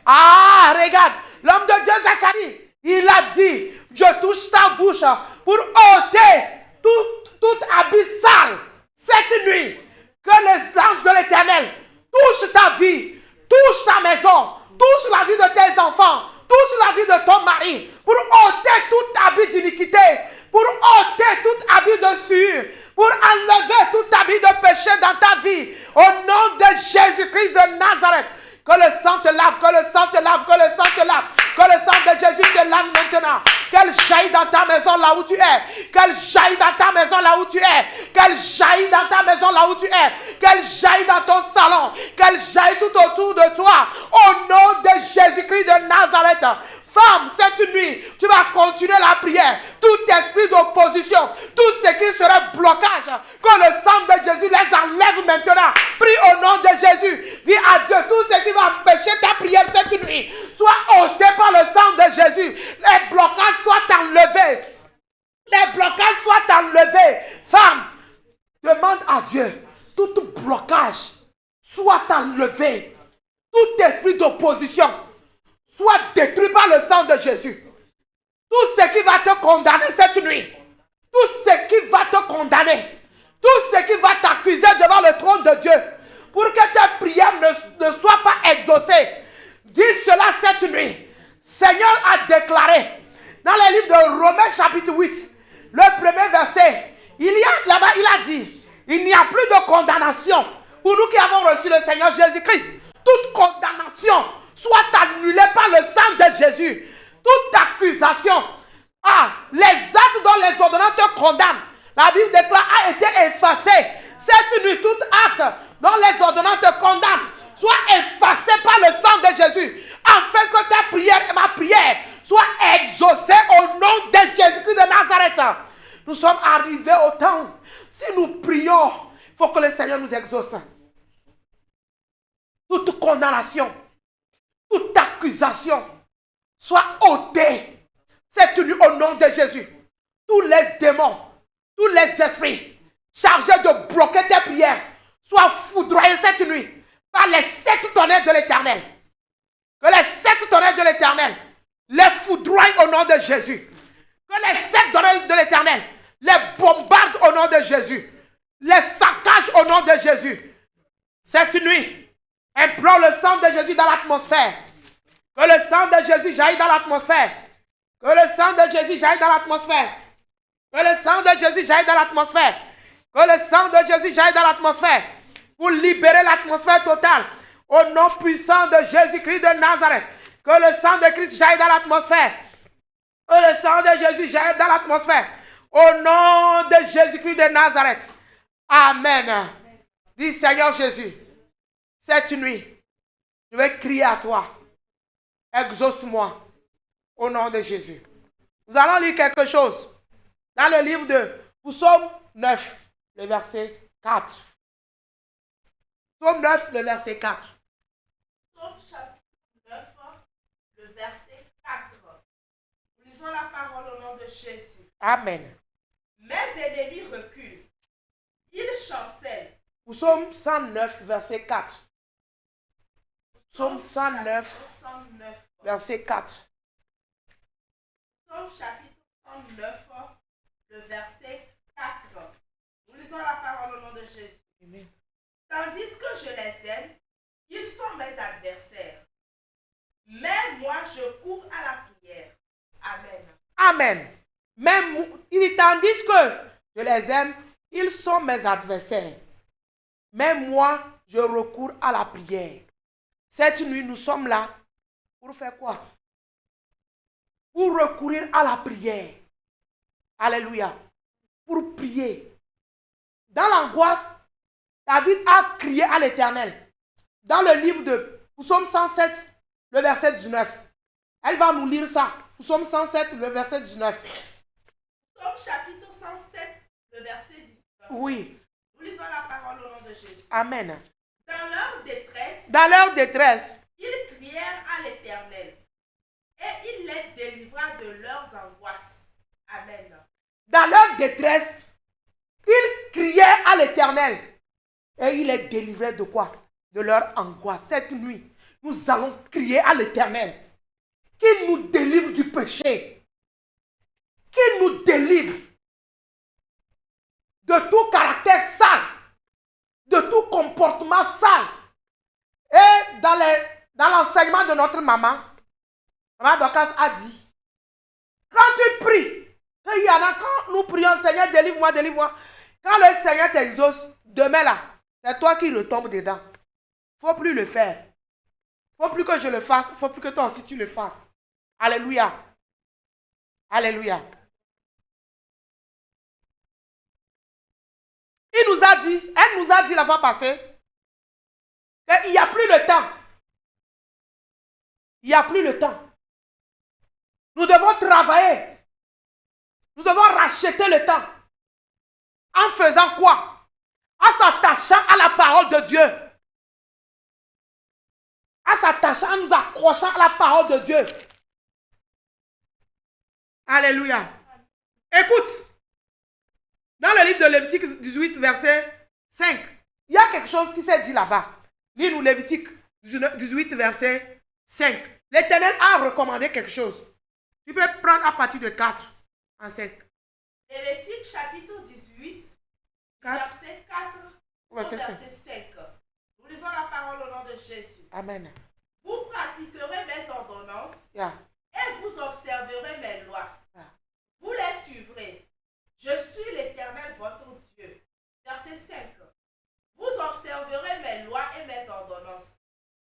Ah, regarde. L'homme de Dieu, Zacharie, il a dit, je touche ta bouche pour ôter tout habit sale. Cette nuit, que les anges de l'Éternel touchent ta vie, touchent ta maison, touchent la vie de tes enfants, touchent la vie de ton mari, pour ôter tout habit d'iniquité, pour ôter tout habit de souillure, pour enlever tout habit de péché dans ta vie. Au nom de Jésus-Christ de Nazareth, que le sang te lave, que le sang te lave, que le sang te lave, que le sang de Jésus te lave maintenant. Qu'elle jaillit dans ta maison là où tu es. Qu'elle jaillit dans ta maison là où tu es. Qu'elle jaillit dans ta maison là où tu es. Qu'elle jaillit dans ton salon. Qu'elle jaillit tout autour de toi. Au nom de Jésus-Christ de Nazareth. Femme, cette nuit, tu vas continuer la prière. Tout esprit d'opposition, tout ce qui serait blocage, que le sang de Jésus les enlève maintenant. Prie au nom de Jésus. Dis à Dieu, tout ce qui va empêcher ta prière cette nuit, soit ôté par le sang de Jésus. Les blocages soient enlevés. Les blocages soient enlevés. Femme, demande à Dieu, tout blocage soit enlevé. Tout esprit d'opposition soit détruit par le sang de Jésus. Tout ce qui va te condamner cette nuit, tout ce qui va te condamner, tout ce qui va t'accuser devant le trône de Dieu, pour que tes prières ne soient pas exaucées, dis cela cette nuit. Seigneur a déclaré dans le livre de Romains chapitre 8, le premier verset, là-bas il a dit, il n'y a plus de condamnation pour nous qui avons reçu le Seigneur Jésus-Christ. Toute condamnation soit annulé par le sang de Jésus. Toute accusation, les actes dont les ordonnances te condamnent, la Bible déclare, a été effacé. Cette nuit, tout acte dont les ordonnances te condamnent soit effacé par le sang de Jésus, afin que ta prière et ma prière soient exaucées au nom de Jésus-Christ de Nazareth. Nous sommes arrivés au temps. Si nous prions, il faut que le Seigneur nous exauce. Toute condamnation, toute accusation soit ôtée cette nuit au nom de Jésus. Tous les démons, tous les esprits chargés de bloquer tes prières soient foudroyés cette nuit par les 7 tonnerres de l'Éternel. Que les 7 tonnerres de l'Éternel les foudroient au nom de Jésus. Que les 7 tonnerres de l'Éternel les bombardent au nom de Jésus. Les saccagent au nom de Jésus. Cette nuit, implore le sang de Jésus dans l'atmosphère. Que le sang de Jésus jaillit dans l'atmosphère. Que le sang de Jésus jaillit dans l'atmosphère. Que le sang de Jésus jaillit dans l'atmosphère. Que le sang de Jésus jaillit dans l'atmosphère. Pour libérer l'atmosphère totale. Au nom puissant de Jésus-Christ de Nazareth. Que le sang de Christ jaillit dans l'atmosphère. Que le sang de Jésus jaillit dans l'atmosphère. Au nom de Jésus-Christ de Nazareth. Amen. Dis Seigneur Jésus, cette nuit, je vais crier à toi. Exauce-moi au nom de Jésus. Nous allons lire quelque chose dans le livre de Psaume 9, le verset 4. Psaume 9, le verset 4. Psaume chapitre 9, le verset 4. Nous lisons la parole au nom de Jésus. Amen. Mes ennemis reculent. Ils chancellent. Psaume 109, verset 4. Psaume 109, verset 4. Psaume chapitre 109, le verset 4. Nous lisons la parole au nom de Jésus. Amen. Tandis que je les aime, ils sont mes adversaires. Mais moi, je cours à la prière. Amen. Amen. Même, il dit, tandis que je les aime, ils sont mes adversaires. Mais moi, je recours à la prière. Cette nuit, nous sommes là pour faire quoi? Pour recourir à la prière. Alléluia. Pour prier. Dans l'angoisse, David a crié à l'Éternel. Dans le livre de Psaume 107, le verset 19. Elle va nous lire ça. Psaume 107, le verset 19. Psaume chapitre 107, le verset 19. Oui. Nous lisons la parole au nom de Jésus. Amen. Dans leur détresse, ils crièrent à l'Éternel et il les délivra de leurs angoisses. Amen. Dans leur détresse, ils criaient à l'Éternel et il les délivrait de quoi? De leur angoisse. Cette nuit, nous allons crier à l'Éternel qu'il nous délivre du péché, qu'il nous délivre de tout caractère sale, de tout comportement sale. Et dans l'enseignement de notre maman Dorcas a dit, quand tu pries, il y en a, quand nous prions, Seigneur, délivre-moi, délivre-moi, quand le Seigneur t'exauce, demain là, c'est toi qui retombes dedans. Il ne faut plus le faire. Il ne faut plus que je le fasse, il ne faut plus que toi aussi tu le fasses. Alléluia. Alléluia. Elle nous a dit la fois passée, qu'il n'y a plus le temps. Il n'y a plus le temps. Nous devons travailler. Nous devons racheter le temps. En faisant quoi? En s'attachant à la parole de Dieu. En s'attachant, en nous accrochant à la parole de Dieu. Alléluia. Écoute. Dans le livre de Lévitique 18, verset 5, il y a quelque chose qui s'est dit là-bas. Lis-nous Lévitique 18, verset 5. L'Éternel a recommandé quelque chose. Tu peux prendre à partir de 4 en 5. Lévitique chapitre 18, 4. verset 4 Verset 5. verset 5. Nous lisons la parole au nom de Jésus. Amen. Vous pratiquerez mes ordonnances et vous observerez mes lois. Vous les suivrez. Je suis l'Éternel votre Dieu. Verset 5. Vous observerez mes lois et mes ordonnances.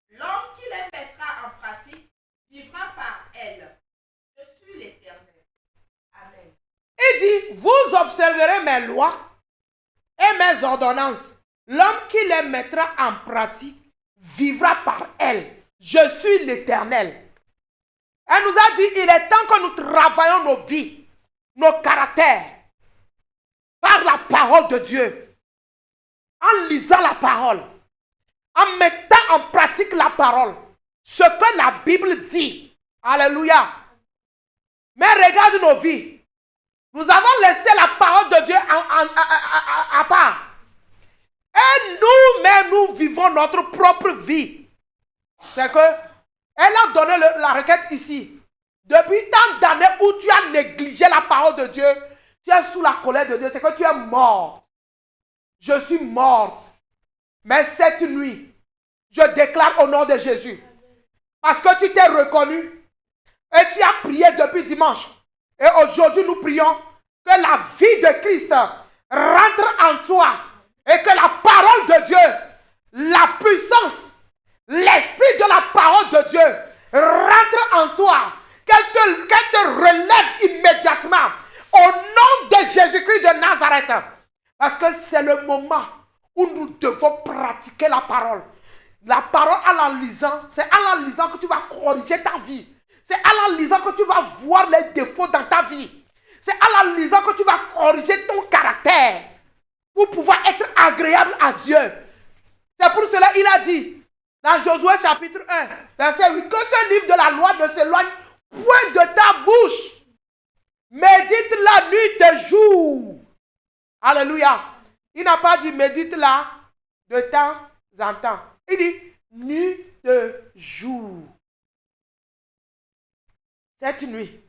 L'homme qui les mettra en pratique vous observerez mes lois et mes ordonnances. L'homme qui les mettra en pratique vivra par elles. Je suis l'Éternel. Elle nous a dit, il est temps que nous travaillions nos vies, nos caractères, par la parole de Dieu. En lisant la parole, en mettant en pratique la parole, ce que la Bible dit. Alléluia. Mais regarde nos vies. Nous avons laissé la parole de Dieu à part. Et nous-mêmes, nous vivons notre propre vie. C'est que, elle a donné la requête ici. Depuis tant d'années où tu as négligé la parole de Dieu, tu es sous la colère de Dieu, c'est que tu es mort. Je suis morte. Mais cette nuit, je déclare au nom de Jésus, parce que tu t'es reconnu et tu as prié depuis dimanche. Et aujourd'hui, nous prions que la vie de Christ rentre en toi et que la parole de Dieu, la puissance, l'esprit de la parole de Dieu rentre en toi. Qu'elle te relève immédiatement au nom de Jésus-Christ de Nazareth. Parce que c'est le moment où nous devons pratiquer la parole. La parole en la lisant, c'est en la lisant que tu vas corriger ta vie. C'est en la lisant que tu vas voir les défauts dans ta vie. C'est en la lisant que tu vas corriger ton caractère pour pouvoir être agréable à Dieu. C'est pour cela qu'il a dit dans Josué chapitre 1, verset 8, que ce livre de la loi ne s'éloigne point de ta bouche. Médite la nuit et jour. Alléluia. Il n'a pas dit médite-la de temps en temps. Il dit nuit de jour. Cette nuit,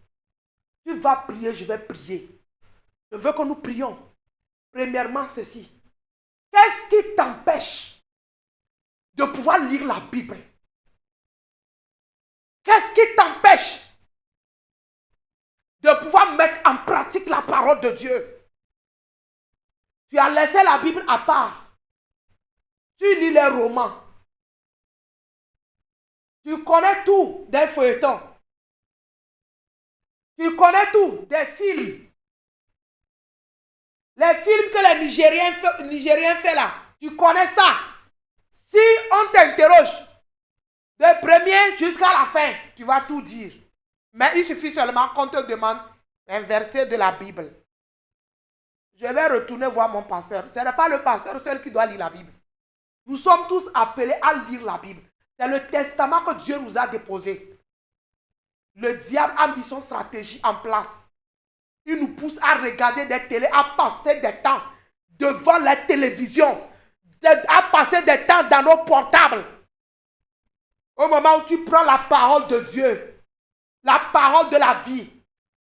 tu vas prier, je vais prier. Je veux que nous prions. Premièrement, ceci. Qu'est-ce qui t'empêche de pouvoir lire la Bible? Qu'est-ce qui t'empêche de pouvoir mettre en pratique la parole de Dieu? Tu as laissé la Bible à part. Tu lis les romans. Tu connais tout des feuilletons. Tu connais tout des films. Les films que les Nigériens font là. Tu connais ça. Si on t'interroge de premier jusqu'à la fin, tu vas tout dire. Mais il suffit seulement qu'on te demande un verset de la Bible. Je vais retourner voir mon pasteur. Ce n'est pas le pasteur seul qui doit lire la Bible. Nous sommes tous appelés à lire la Bible. C'est le testament que Dieu nous a déposé. Le diable a mis son stratégie en place. Il nous pousse à regarder des télés, à passer des temps devant la télévision, à passer des temps dans nos portables. Au moment où tu prends la parole de Dieu, la parole de la vie,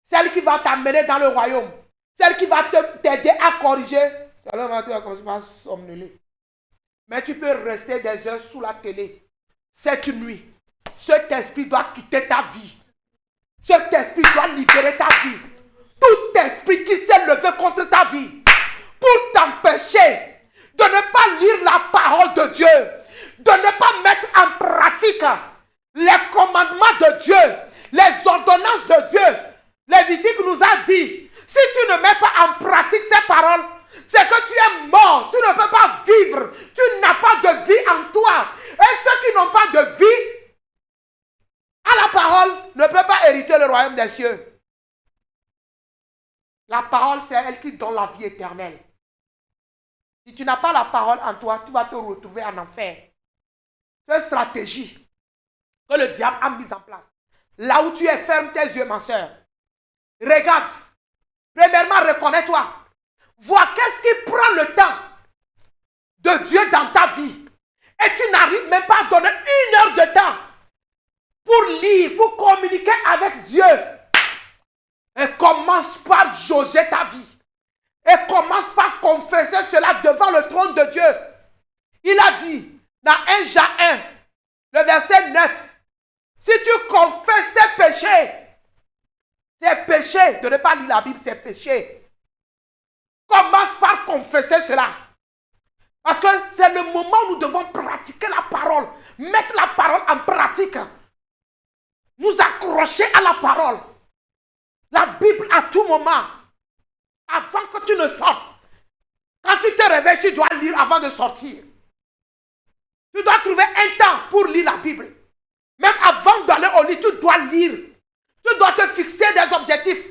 celle qui va t'amener dans le royaume, celle qui va t'aider à corriger, seulement tu vas commencer à somnoler. Mais tu peux rester des heures sous la télé. Cette nuit, cet esprit doit quitter ta vie. Cet esprit doit libérer ta vie. Tout esprit qui s'est levé contre ta vie pour t'empêcher de ne pas lire la parole de Dieu, de ne pas mettre en pratique les commandements de Dieu, les ordonnances de Dieu. Lévitique nous a dit, si tu ne mets pas en pratique ces paroles, c'est que tu es mort, tu ne peux pas vivre, tu n'as pas de vie en toi. Et ceux qui n'ont pas de vie à la parole ne peuvent pas hériter le royaume des cieux. La parole, c'est elle qui donne la vie éternelle. Si tu n'as pas la parole en toi, tu vas te retrouver en enfer. C'est une stratégie que le diable a mise en place. Là où tu es, ferme tes yeux, ma soeur. Regarde. Premièrement, reconnais-toi. Vois qu'est-ce qui prend le temps de Dieu dans ta vie. Et tu n'arrives même pas à donner 1 heure de temps pour lire, pour communiquer avec Dieu. Et commence par jauger ta vie. Et commence par confesser cela devant le trône de Dieu. Il a dit dans 1 Jean 1, le verset 9, si tu confesses tes péchés, c'est péché. De ne pas lire la Bible, c'est péché. Commence par confesser cela. Parce que c'est le moment où nous devons pratiquer la parole. Mettre la parole en pratique. Nous accrocher à la parole. La Bible à tout moment. avant que tu ne sortes. Quand tu te réveilles, tu dois lire avant de sortir. Tu dois trouver un temps pour lire la Bible. Même avant d'aller au lit, tu dois lire. Tu dois te fixer des objectifs.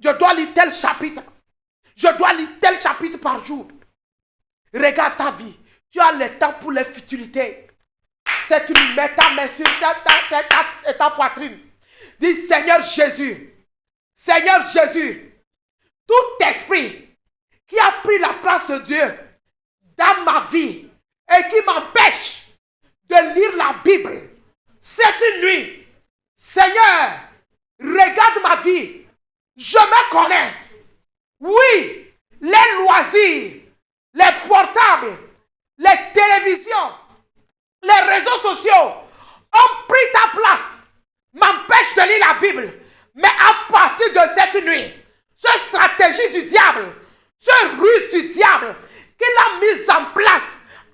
Je dois lire tel chapitre. Je dois lire tel chapitre par jour. Regarde ta vie. Tu as le temps pour les futilités. C'est une mets ta main sur ta poitrine. Dis Seigneur Jésus. Seigneur Jésus. Tout esprit qui a pris la place de Dieu dans ma vie et qui m'empêche de lire la Bible cette nuit. Seigneur, regarde ma vie. Je me connais. Oui, les loisirs, les portables, les télévisions, les réseaux sociaux ont pris ta place, m'empêchent de lire la Bible. Mais à partir de cette nuit, cette stratégie du diable, ce ruse du diable qu'il a mise en place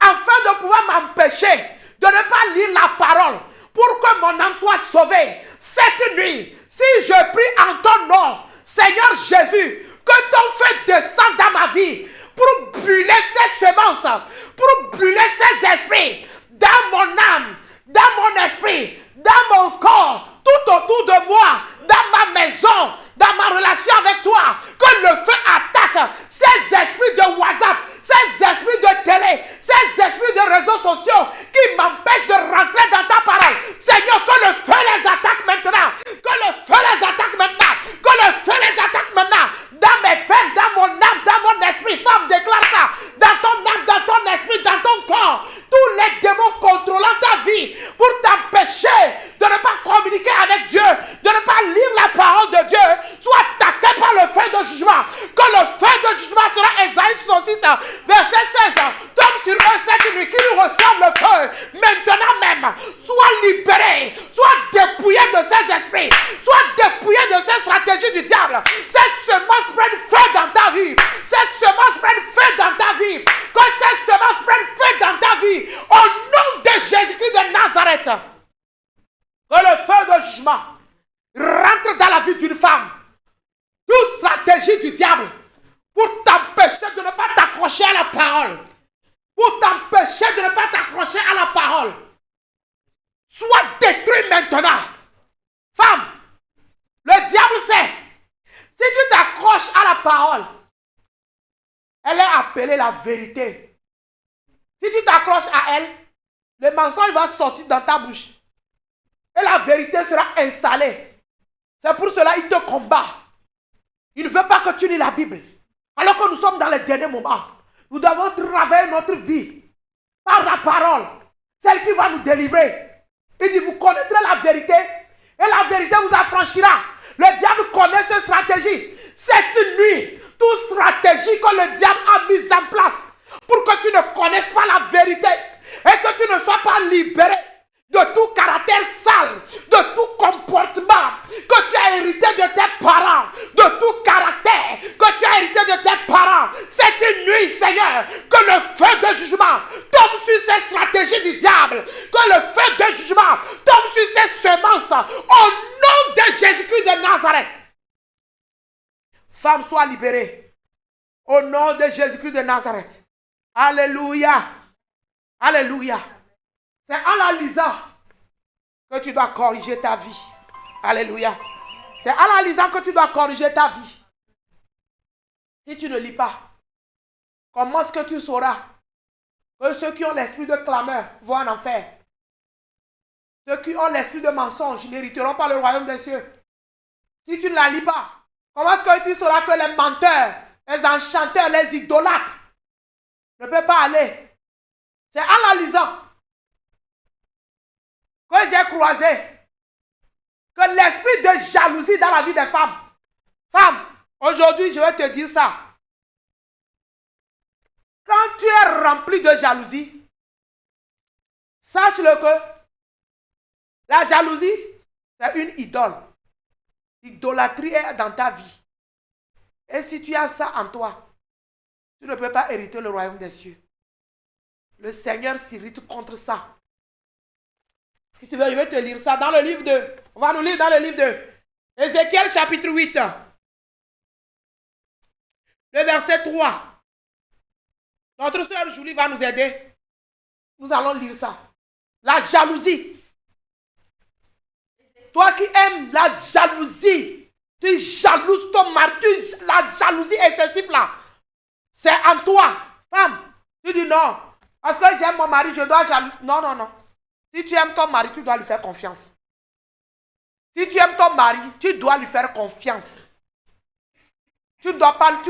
afin de pouvoir m'empêcher de ne pas lire la parole pour que mon âme soit sauvée. Cette nuit, si je prie en ton nom, Seigneur Jésus, que ton feu descende dans ma vie pour brûler ces semences, pour brûler ces esprits dans mon âme, dans mon esprit, dans mon corps, tout autour de moi, dans ma maison, dans ma relation avec toi. Que le feu attaque ces esprits de WhatsApp, ces esprits de télé, ces esprits de réseaux sociaux qui m'empêchent de rentrer dans ta parole. Seigneur, que le feu les attaque maintenant. Que le feu les attaque maintenant. Que le feu les attaque maintenant. Dans mes veines, dans mon âme, dans mon esprit. Femme, déclare ça. Dans ton âme, dans ton esprit, dans ton corps. Tous les démons contrôlant ta vie pour t'empêcher de ne pas communiquer avec Dieu, de ne pas lire la parole de Dieu, soient attaqués par le feu de jugement. Que le feu de jugement sera Esaïe 66, verset 16. Tombe sur eux cette nuit, qui nous reçoivent le feu. Maintenant même, sois libérés, sois dépouillés de ces esprits, sois dépouillés de ces stratégies du diable. Cette semence prenne feu dans ta vie. Cette semence prenne feu dans ta vie. Que cette semence prenne feu dans ta vie. Au nom de Jésus-Christ de Nazareth. Que le feu de jugement rentre dans la vie d'une femme. Toute stratégie du diable pour t'empêcher de ne pas t'accrocher à la parole. Pour t'empêcher de ne pas t'accrocher à la parole. Sois détruit maintenant. Femme, le diable sait. Si tu t'accroches à la parole, elle est appelée la vérité. Si tu t'accroches à elle, le mensonge va sortir dans ta bouche. Et la vérité sera installée. C'est pour cela qu'il te combat. Il ne veut pas que tu lis la Bible. Alors que nous sommes dans les derniers moments. Nous devons travailler notre vie par la parole. Celle qui va nous délivrer. Il dit, vous connaîtrez la vérité. Et la vérité vous affranchira. Le diable connaît cette stratégie. Cette nuit, toute stratégie que le diable a mise en place pour que tu ne connaisses pas la vérité et que tu ne sois pas libéré de tout caractère sale, de tout comportement que tu as hérité de tes parents, de tout caractère que tu as hérité de tes parents. Cette nuit, Seigneur, que le feu de jugement tombe sur ces stratégies du diable, que le feu de jugement tombe sur ces semences, au nom de Jésus-Christ de Nazareth. Femme, sois libérée, au nom de Jésus-Christ de Nazareth. Alléluia. Alléluia. C'est en la lisant que tu dois corriger ta vie. Alléluia. C'est en la lisant que tu dois corriger ta vie. Si tu ne lis pas, comment est-ce que tu sauras que ceux qui ont l'esprit de clameur vont en enfer? Ceux qui ont l'esprit de mensonge n'hériteront pas le royaume des cieux. Si tu ne la lis pas, comment est-ce que tu sauras que les menteurs, les enchanteurs, les idolâtres ne peuvent pas aller? C'est en la lisant que j'ai croisé que l'esprit de jalousie dans la vie des femmes. Femme, aujourd'hui je vais te dire ça. Quand tu es rempli de jalousie, sache-le que la jalousie, c'est une idole. L'idolâtrie est dans ta vie. Et si tu as ça en toi, tu ne peux pas hériter le royaume des cieux. Le Seigneur s'irrite contre ça. Si tu veux, je vais te lire ça dans le livre de... On va nous lire dans le livre de Ézéchiel chapitre 8. Le verset 3. Notre sœur Julie va nous aider. Nous allons lire ça. La jalousie. Toi qui aimes la jalousie, tu jalouses ton mari, la jalousie excessive là, c'est en toi, femme. Tu dis non, parce que j'aime mon mari, je dois jalouser. Non, non, non. Si tu aimes ton mari, tu dois lui faire confiance. Si tu aimes ton mari, tu dois lui faire confiance. Tu ne dois pas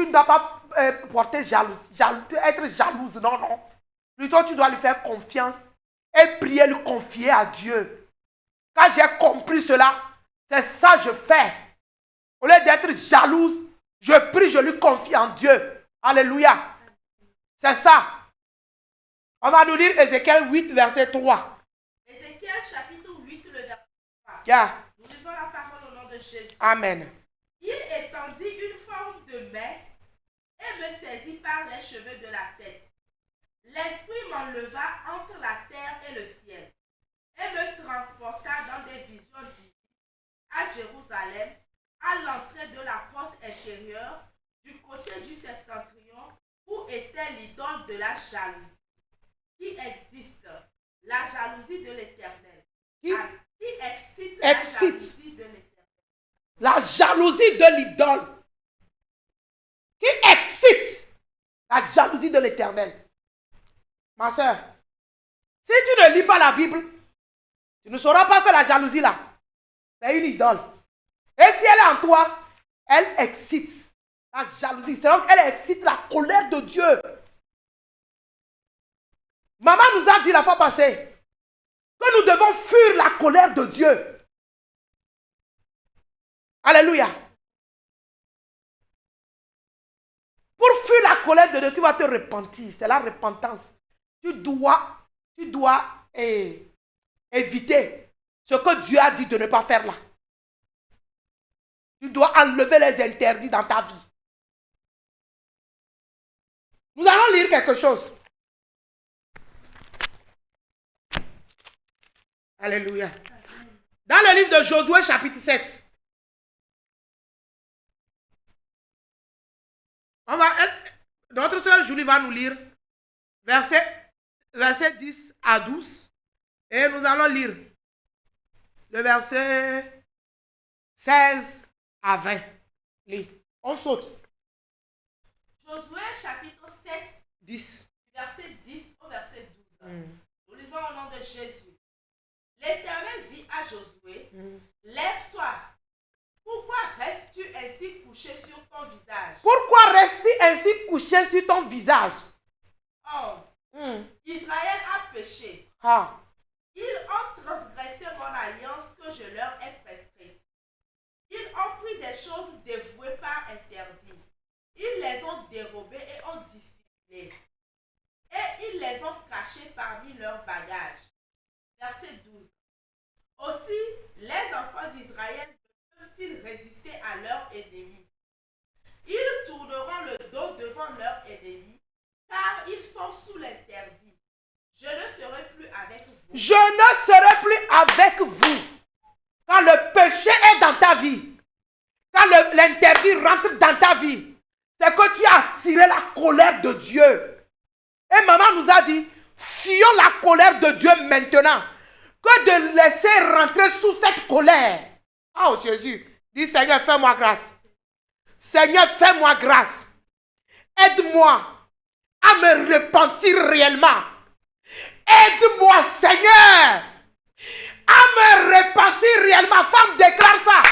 porter être jalouse, non, non. Plutôt, tu dois lui faire confiance et prier, lui confier à Dieu. Quand j'ai compris cela, c'est ça que je fais. Au lieu d'être jalouse, je prie, je lui confie en Dieu. Alléluia. C'est ça. On va nous lire Ézéchiel 8, verset 3. Ézéchiel chapitre 8, le verset 3. Yeah. Nous lisons la parole au nom de Jésus. Amen. Il étendit une forme de main et me saisit par les cheveux de la tête. L'esprit m'enleva entre la terre et le ciel et me transporta dans des visions divines à Jérusalem, à l'entrée de la porte intérieure, du côté du septentrion, où était l'idole de la jalousie, qui existe, la jalousie de l'Éternel. Qui excite la jalousie de l'Éternel. La jalousie de l'idole. Qui excite la jalousie de l'Éternel. Ma soeur, si tu ne lis pas la Bible, tu ne sauras pas que la jalousie là, c'est une idole. Et si elle est en toi, elle excite la jalousie. C'est donc elle excite la colère de Dieu. Maman nous a dit la fois passée que nous devons fuir la colère de Dieu. Alléluia. Pour fuir la colère de Dieu, tu vas te repentir. C'est la repentance. Tu dois éviter ce que Dieu a dit de ne pas faire là. Tu dois enlever les interdits dans ta vie. Nous allons lire quelque chose. Alléluia. Dans le livre de Josué chapitre 7. Notre sœur Julie va nous lire verset 10 à 12. Et nous allons lire le verset 16 à 20. Lis. On saute. Josué chapitre 7, 10. verset 10 au verset 12. Nous lisons au nom de Jésus. L'Éternel dit à Josué, lève-toi. Pourquoi restes-tu ainsi couché sur ton visage? Pourquoi restes-tu ainsi couché sur ton visage? 11. Israël a péché. Ils ont transgressé mon alliance que je leur ai prescrite. Ils ont pris des choses dévouées par interdit. Ils les ont dérobées et ont dissimulées. Et ils les ont cachées parmi leurs bagages. Verset 12. Aussi, les enfants d'Israël peuvent-ils résister à leurs ennemis? Ils tourneront le dos devant leurs ennemis, car ils sont sous l'interdit. Je ne serai plus avec vous. Je ne serai plus avec vous. Quand le péché est dans ta vie, quand l'interdit rentre dans ta vie, c'est que tu as attiré la colère de Dieu. Et maman nous a dit, fuyons la colère de Dieu maintenant, que de laisser rentrer sous cette colère. Oh Jésus, dis Seigneur, fais-moi grâce. Seigneur, fais-moi grâce. Aide-moi à me repentir réellement. Aide-moi, Seigneur, à me repentir réellement. Femme, déclare ça.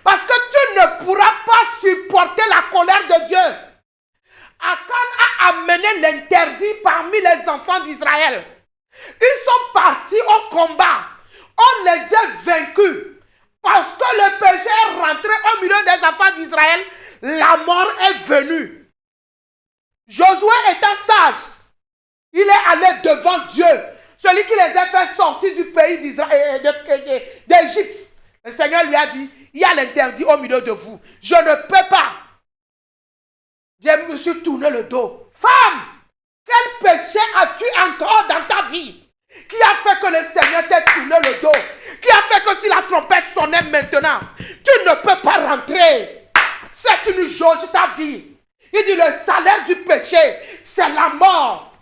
Parce que tu ne pourras pas supporter la colère de Dieu. Akan a amené l'interdit parmi les enfants d'Israël. Ils sont partis au combat. On les a vaincus. Parce que le péché est rentré au milieu des enfants d'Israël, la mort est venue. Josué étant sage, il est allé devant Dieu, celui qui les a fait sortir du pays d'Égypte. Le Seigneur lui a dit, il y a l'interdit au milieu de vous. Je ne peux pas. Je me suis tourné le dos. Femme, quel péché as-tu encore dans ta vie qui a fait que le Seigneur t'ait tourné le dos? Qui a fait que si la trompette sonnait maintenant, tu ne peux pas rentrer? C'est une jauge ta vie. Il dit le salaire du péché, c'est la mort.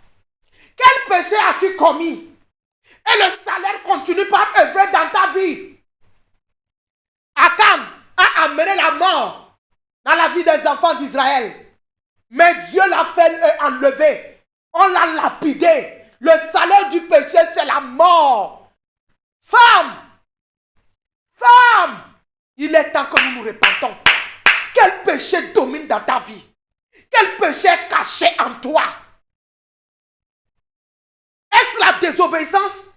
Quel péché as-tu commis? Et le salaire continue par œuvrer dans ta vie. Akan a amené la mort dans la vie des enfants d'Israël. Mais Dieu l'a fait enlever. On l'a lapidé. Le salaire du péché, c'est la mort. Femme, il est temps que nous nous répandons. Quel péché domine dans ta vie? Quel péché est caché en toi? Est-ce la désobéissance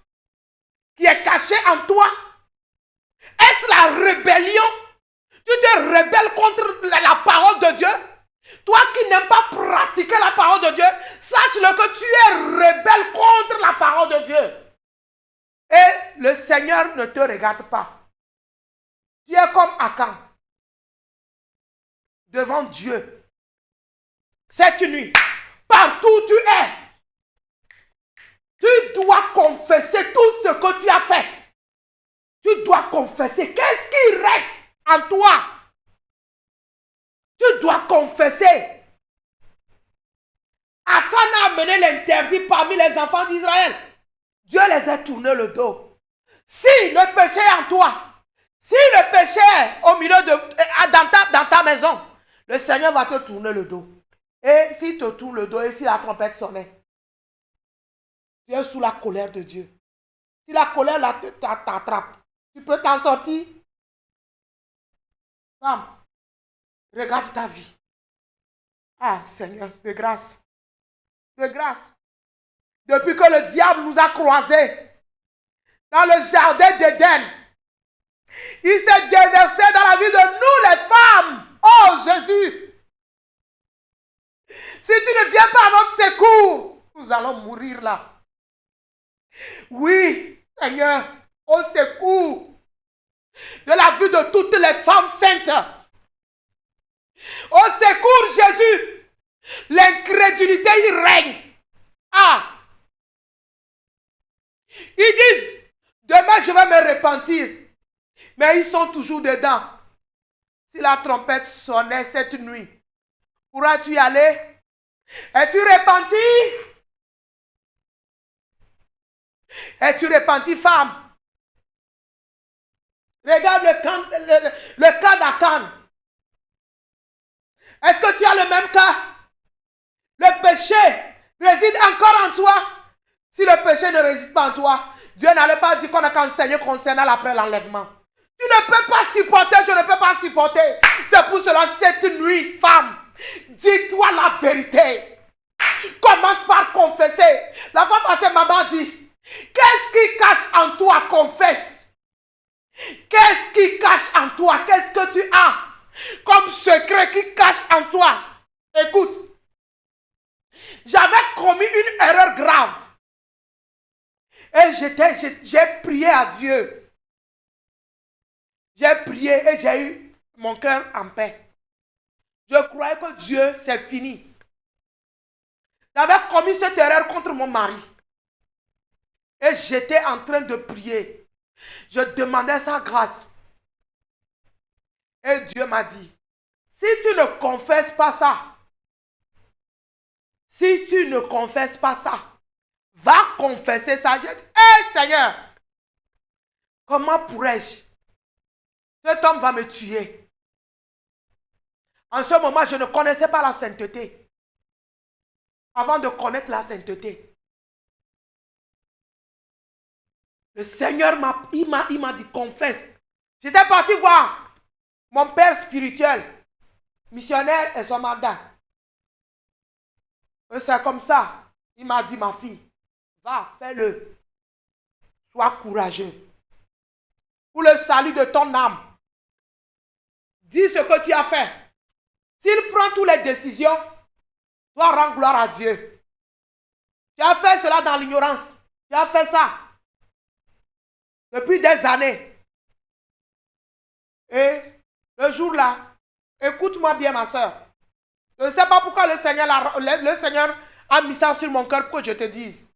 qui est cachée en toi? Est-ce la rébellion? Tu te rebelles contre la parole de Dieu? Toi qui n'aimes pas pratiquer la parole de Dieu, sache-le que tu es rebelle contre la parole de Dieu. Et le Seigneur ne te regarde pas. Tu es comme Akan. Devant Dieu. Cette nuit, partout où tu es, tu dois confesser tout ce que tu as fait. Tu dois confesser. Qu'est-ce qui reste en toi? Tu dois confesser. Akan a amené l'interdit parmi les enfants d'Israël. Dieu les a tourné le dos. Si le péché est en toi, si le péché est au milieu dans ta maison, le Seigneur va te tourner le dos. Et s'il te tourne le dos et si la trompette sonnait, tu es sous la colère de Dieu. Si la colère t'attrape, tu peux t'en sortir. Femme, regarde ta vie. Ah Seigneur, de grâce. De grâce. Depuis que le diable nous a croisés dans le jardin d'Éden, il s'est déversé dans la vie de nous les femmes. Oh Jésus! Si tu ne viens pas à notre secours, nous allons mourir là. Oui, Seigneur, au secours de la vie de toutes les femmes saintes. Au secours, Jésus. L'incrédulité, il règne. Ah! Ils disent, demain je vais me repentir. Mais ils sont toujours dedans. Si la trompette sonnait cette nuit, pourras-tu y aller? Es-tu repenti? Es-tu repenti, femme? Regarde le cas d'Akan. Est-ce que tu as le même cas? Le péché réside encore en toi. Si le péché ne réside pas en toi, Dieu n'allait pas dire qu'on a qu'enseigné concernant après l'enlèvement. Tu ne peux pas supporter, je ne peux pas supporter. C'est pour cela, cette nuit, femme, dis-toi la vérité. Commence par confesser. La femme à sa maman dit, qu'est-ce qui cache en toi? Confesse. Qu'est-ce qui cache en toi? Qu'est-ce que tu as comme secret qui cache en toi? Écoute, j'avais commis une erreur grave. Et j'ai prié à Dieu. J'ai prié et j'ai eu mon cœur en paix. Je croyais que Dieu, c'est fini. J'avais commis cette erreur contre mon mari. Et j'étais en train de prier. Je demandais sa grâce. Et Dieu m'a dit, si tu ne confesses pas ça, si tu ne confesses pas ça, va confesser ça. J'ai dit, hé Seigneur, comment pourrais-je? Cet homme va me tuer. En ce moment, je ne connaissais pas la sainteté. Avant de connaître la sainteté, le Seigneur m'a dit, confesse. J'étais parti voir mon père spirituel, missionnaire et son mandat. Et c'est comme ça. Il m'a dit, ma fille, va, fais-le. Sois courageux. Pour le salut de ton âme. Dis ce que tu as fait. S'il prend toutes les décisions, toi rends gloire à Dieu. Tu as fait cela dans l'ignorance. Tu as fait ça depuis des années. Et le jour-là, écoute-moi bien ma soeur. Je ne sais pas pourquoi le Seigneur a mis ça sur mon cœur pour que je te dise.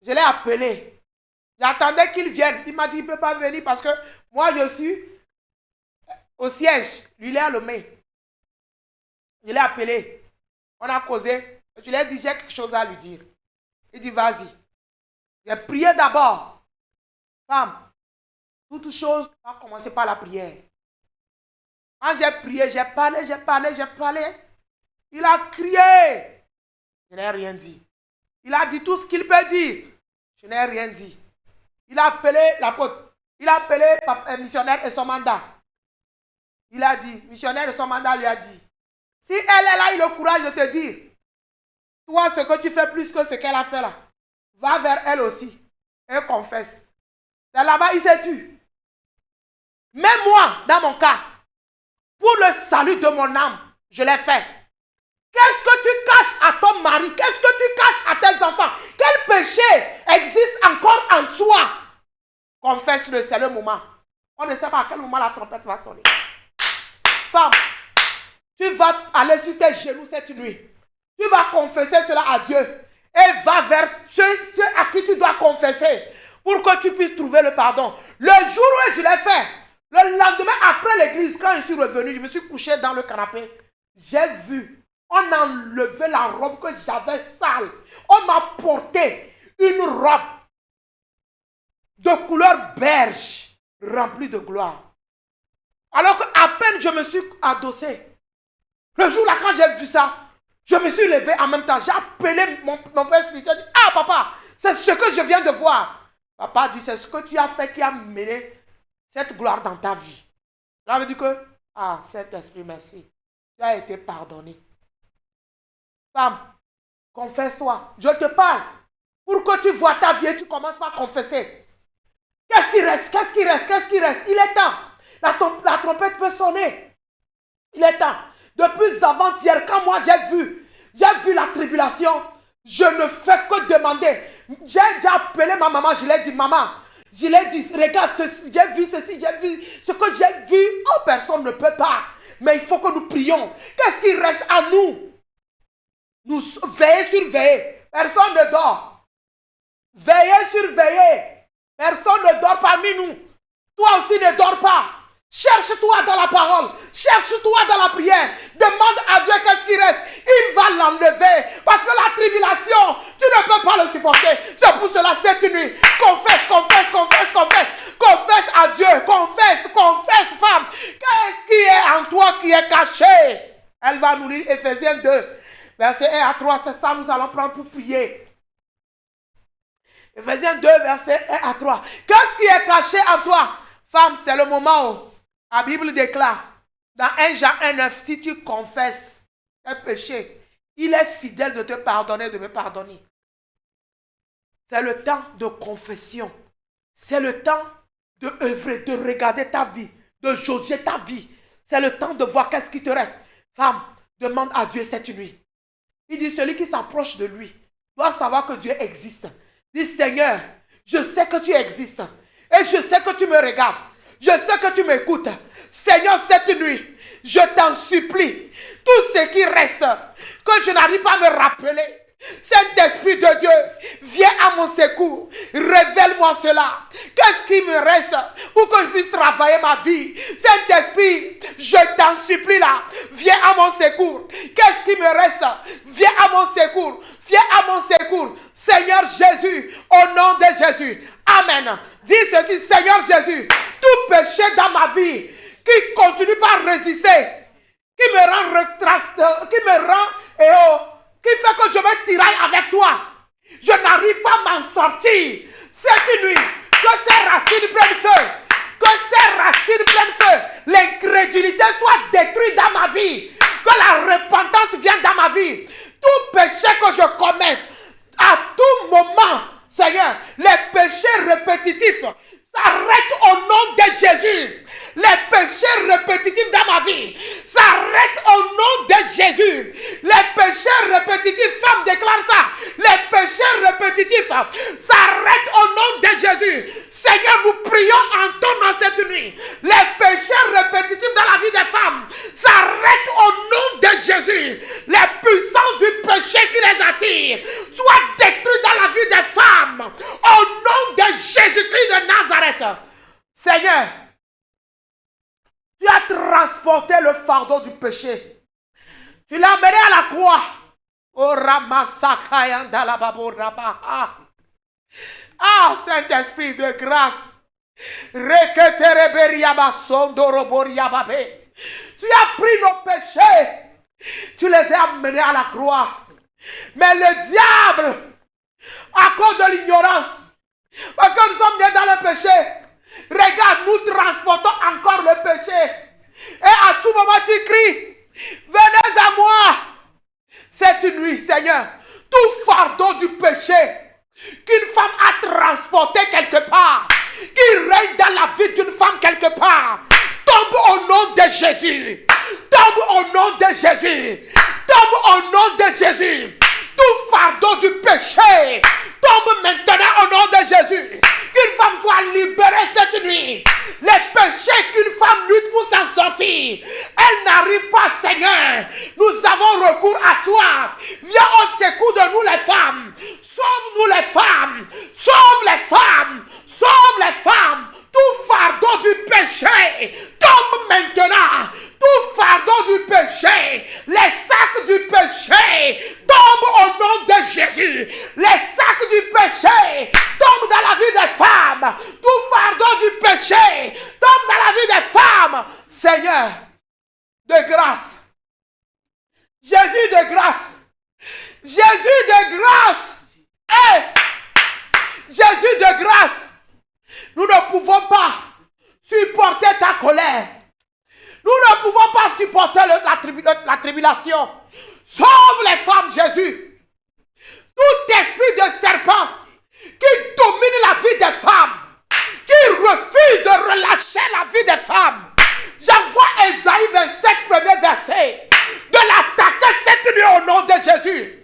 Je l'ai appelé. J'attendais qu'il vienne. Il m'a dit, il ne peut pas venir parce que moi je suis au siège. Lui, il est à Lomé. Je l'ai appelé. On a causé. Je lui ai dit, j'ai quelque chose à lui dire. Il dit, vas-y. J'ai prié d'abord. Femme, toute chose va commencer par la prière. Quand j'ai prié, j'ai parlé. Il a crié. Je n'ai rien dit. Il a dit tout ce qu'il peut dire. Je n'ai rien dit. Il a appelé l'apôtre. Il a appelé missionnaire et son mandat. Il a dit, missionnaire et son mandat lui a dit, si elle est là, il a le courage de te dire, toi, ce que tu fais plus que ce qu'elle a fait là, va vers elle aussi et confesse. C'est là-bas, il s'est tu. Même moi, dans mon cas, pour le salut de mon âme, je l'ai fait. Qu'est-ce que tu caches à ton mari? Qu'est-ce que tu caches à tes enfants? Quel péché existe encore en toi? Confesse-le, c'est le moment. On ne sait pas à quel moment la trompette va sonner. Femme, tu vas aller sur tes genoux cette nuit. Tu vas confesser cela à Dieu. Et va vers ceux à qui tu dois confesser. Pour que tu puisses trouver le pardon. Le jour où je l'ai fait, le lendemain après l'église, quand je suis revenu, je me suis couché dans le canapé. J'ai vu, on a enlevé la robe que j'avais sale. On m'a porté une robe de couleur beige, remplie de gloire. Alors qu'à peine je me suis adossé. Le jour là, quand j'ai vu ça, je me suis levé en même temps. J'ai appelé mon père spirituel. J'ai dit, ah papa, c'est ce que je viens de voir. Papa dit, c'est ce que tu as fait qui a mené cette gloire dans ta vie. Là, il dit que, ah, Saint-Esprit, merci. Tu as été pardonné. Femme, confesse-toi. Je te parle. Pour que tu vois ta vie et tu commences par confesser. Qu'est-ce qui reste? Qu'est-ce qui reste? Qu'est-ce qui reste? Il est temps. La trompette peut sonner. Il est temps. Depuis avant-hier, quand moi j'ai vu la tribulation, je ne fais que demander. J'ai déjà appelé ma maman, je lui ai dit, maman, je lui ai dit, regarde, j'ai vu ceci, j'ai vu ce que j'ai vu. Oh, personne ne peut pas. Mais il faut que nous prions. Qu'est-ce qui reste à nous? Nous veiller, surveiller. Personne ne dort. Veillez, surveiller. Personne ne dort parmi nous. Toi aussi ne dors pas. Cherche-toi dans la parole. Cherche-toi dans la prière. Demande à Dieu qu'est-ce qui reste. Il va l'enlever. Parce que la tribulation, tu ne peux pas le supporter. C'est pour cela cette nuit. Confesse, confesse, confesse, confesse. Confesse à Dieu. Confesse, confesse, femme. Qu'est-ce qui est en toi qui est caché? Elle va nous lire Ephésiens 2, verset 1 à 3. C'est ça nous allons prendre pour prier. Ephésiens 2, verset 1 à 3. Qu'est-ce qui est caché en toi? Femme, c'est le moment où la Bible déclare dans 1 Jean 1,9, si tu confesses un péché, il est fidèle de te pardonner, de me pardonner. C'est le temps de confession. C'est le temps de œuvrer, de regarder ta vie, de jauger ta vie. C'est le temps de voir qu'est-ce qui te reste. Femme, demande à Dieu cette nuit. Il dit, celui qui s'approche de lui doit savoir que Dieu existe. Dis, Seigneur, je sais que tu existes. Et je sais que tu me regardes. Je sais que tu m'écoutes. Seigneur, cette nuit, je t'en supplie. Tout ce qui reste, que je n'arrive pas à me rappeler. Saint-Esprit de Dieu, viens à mon secours. Révèle-moi cela. Qu'est-ce qui me reste pour que je puisse travailler ma vie? Saint-Esprit, je t'en supplie là. Viens à mon secours. Qu'est-ce qui me reste? Viens à mon secours. Viens à mon secours. Seigneur Jésus, au nom de Jésus. Amen. Dis ceci, Seigneur Jésus, tout péché dans ma vie qui continue par résister, qui me rend qui fait que je me tiraille avec toi. Je n'arrive pas à m'en sortir. Cette nuit, que ces racines prennent feu. Que ces racines prennent feu. L'incrédulité soit détruite dans ma vie. Que la repentance vienne dans ma vie. Tout péché que je commets, à tout moment, Seigneur, les péchés répétitifs s'arrêtent au nom de Jésus. Les péchés répétitifs dans ma vie s'arrêtent au nom de Jésus. Les péchés répétitifs, femme déclare ça. Les péchés répétitifs s'arrêtent au nom de Jésus. Seigneur, nous prions en ton nom cette nuit. Les péchés répétitifs dans la vie des femmes s'arrêtent au nom de Jésus. Les puissances du péché qui les attire soient détruites dans la vie des femmes. Au nom de Jésus-Christ de Nazareth. Seigneur, tu as transporté le fardeau du péché. Tu l'as amené à la croix. Oh, Ramasakaya Dalababo Rabaha. Ah, Saint-Esprit de grâce. Tu as pris nos péchés. Tu les as amenés à la croix. Mais le diable, à cause de l'ignorance, parce que nous sommes nés dans le péché, regarde, nous transportons encore le péché. Et à tout moment tu cries, venez à moi. Cette nuit, Seigneur, tout fardeau du péché qu'une femme a transporté quelque part, qui règne dans la vie d'une femme quelque part, tombe au nom de Jésus. Tombe au nom de Jésus. Tombe au nom de Jésus. Tout fardeau du péché tombe maintenant au nom de Jésus. Qu'une femme soit libérée cette nuit. Les péchés qu'une femme lutte pour s'en sortir, elle n'arrive pas, Seigneur. Nous avons recours à toi. Viens au secours de nous les femmes. Sauve-nous les femmes. Sauve les femmes. Sauve les femmes. Tout fardeau du péché tombe maintenant. Tout fardeau du péché, les sacs du péché tombent au nom de Jésus. Les sacs du péché tombent dans la vie des femmes. Tout fardeau du péché tombe dans la vie des femmes. Seigneur, de grâce. Jésus de grâce. Jésus de grâce. Hey! Jésus de grâce. Nous ne pouvons pas supporter ta colère. Nous ne pouvons pas supporter la tribulation. Sauve les femmes, Jésus. Tout esprit de serpent qui domine la vie des femmes, qui refuse de relâcher la vie des femmes. J'envoie Ésaïe 27, premier verset, de l'attaquer cette nuit au nom de Jésus.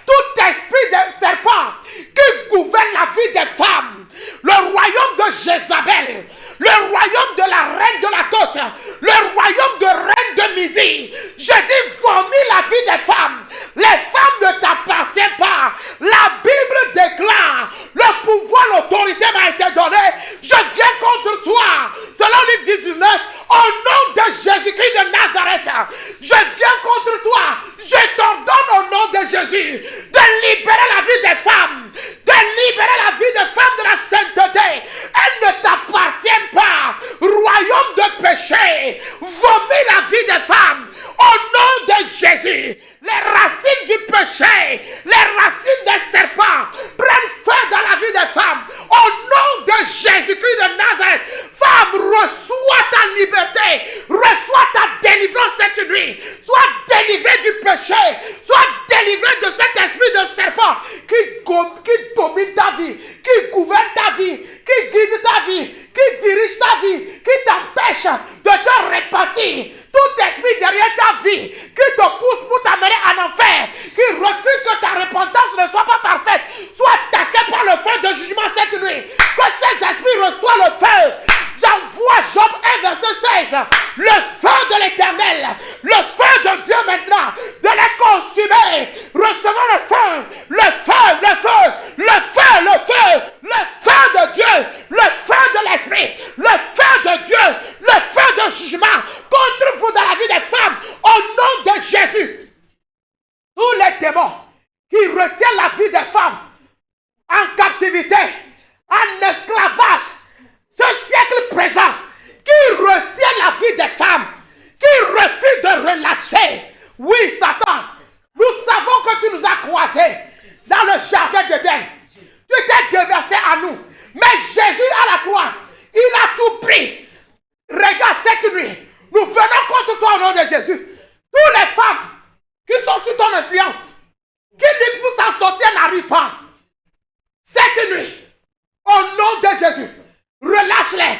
Tout esprit de serpent qui gouverne la vie des femmes, le royaume de Jézabel, le royaume de la reine de la côte, le royaume de reine de midi. Je dis vomis la vie des femmes. Les femmes ne t'appartiennent pas. La Bible déclare, le pouvoir, l'autorité m'a été donnée. Je viens contre toi. Selon Luc 19, au nom de Jésus-Christ de Nazareth, je viens contre toi. Je t'ordonne au nom de Jésus de libérer la vie des femmes, de libérer la vie des femmes de la sainteté. Elles ne t'appartiennent pas. Royaume de péché, vomis la vie des femmes au nom de Jésus. Les racines du péché, les racines des serpents prennent feu dans la vie des femmes au nom de Jésus-Christ de Nazareth. Femme, reçois ta liberté, reçois ta délivrance cette nuit. Sois délivrée du péché, sois délivrée de cet esprit de serpent qui domine ta vie, qui gouverne ta vie, qui guide ta vie, qui dirige ta vie, qui t'empêche de te repentir. Tout esprit derrière ta vie qui te pousse pour t'amener en enfer, qui refuse que ta repentance ne soit pas parfaite, soit attaqué par le feu de jugement cette nuit. Que ces esprits reçoivent le feu. J'envoie Job 1 verset 16. Le feu de l'Éternel, le feu de Dieu maintenant, de les consumer. Recevons le feu, le feu, le feu, le feu, le feu, le feu de Dieu, le feu de l'Esprit, le feu de Dieu, le feu de jugement contre vous dans la vie des femmes, au nom de Jésus. Tous les démons qui retiennent la vie des femmes en captivité, en esclavage, ce siècle présent, qui retient la vie des femmes, qui refuse de relâcher. Oui, Satan, nous savons que tu nous as croisés dans le jardin d'Éden. Tu t'es déversé à nous. Mais Jésus à la croix, il a tout pris. Regarde cette nuit, nous venons contre toi au nom de Jésus. Toutes les femmes qui sont sous ton influence, qui luttent pour s'en sortir, n'arrivent pas. Cette nuit, au nom de Jésus, relâche-les.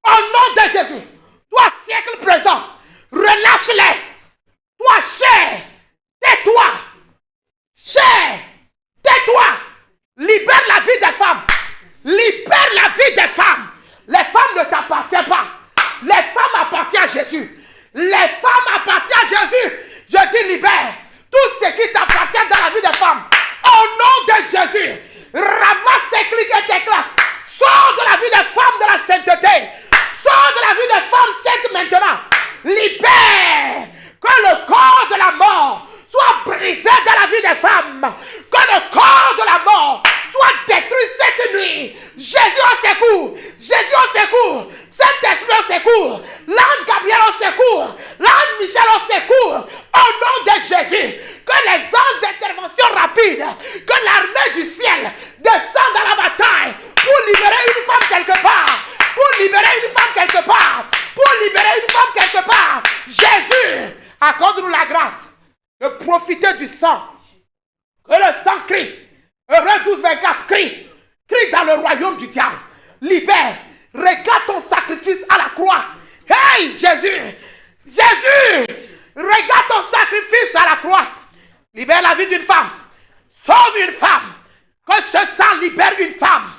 Au nom de Jésus, toi siècle présent, relâche-les. Toi chair, tais-toi. Chair, tais-toi. Libère la vie des femmes. Libère la vie des femmes. Les femmes ne t'appartiennent pas. Les femmes appartiennent à Jésus. Les femmes appartiennent à Jésus. Je dis libère tout ce qui t'appartient dans la vie des femmes. Au nom de Jésus, ramasse tes clics et tes claques. Sors de la vie des femmes de la sainteté. Sors de la vie des femmes saintes maintenant. Libère. Que le corps de la mort soit brisé dans la vie des femmes. Que le corps de la mort soit détruit cette nuit. Jésus au secours. Jésus au secours. Saint-Esprit au secours. L'ange Gabriel au secours. L'ange Michel au secours. Au nom de Jésus. Que les anges d'intervention rapide, que l'armée du ciel descende dans la bataille pour libérer une femme quelque part. Pour libérer une femme quelque part. Pour libérer une femme quelque part. Jésus, accorde-nous la grâce de profiter du sang. Que le sang crie. Hébreux 12, 24 crie. Crie dans le royaume du diable. Libère. Regarde ton sacrifice à la croix. Hey Jésus. Jésus. Regarde ton sacrifice à la croix. Libère la vie d'une femme. Sauve une femme. Que ce sang libère une femme.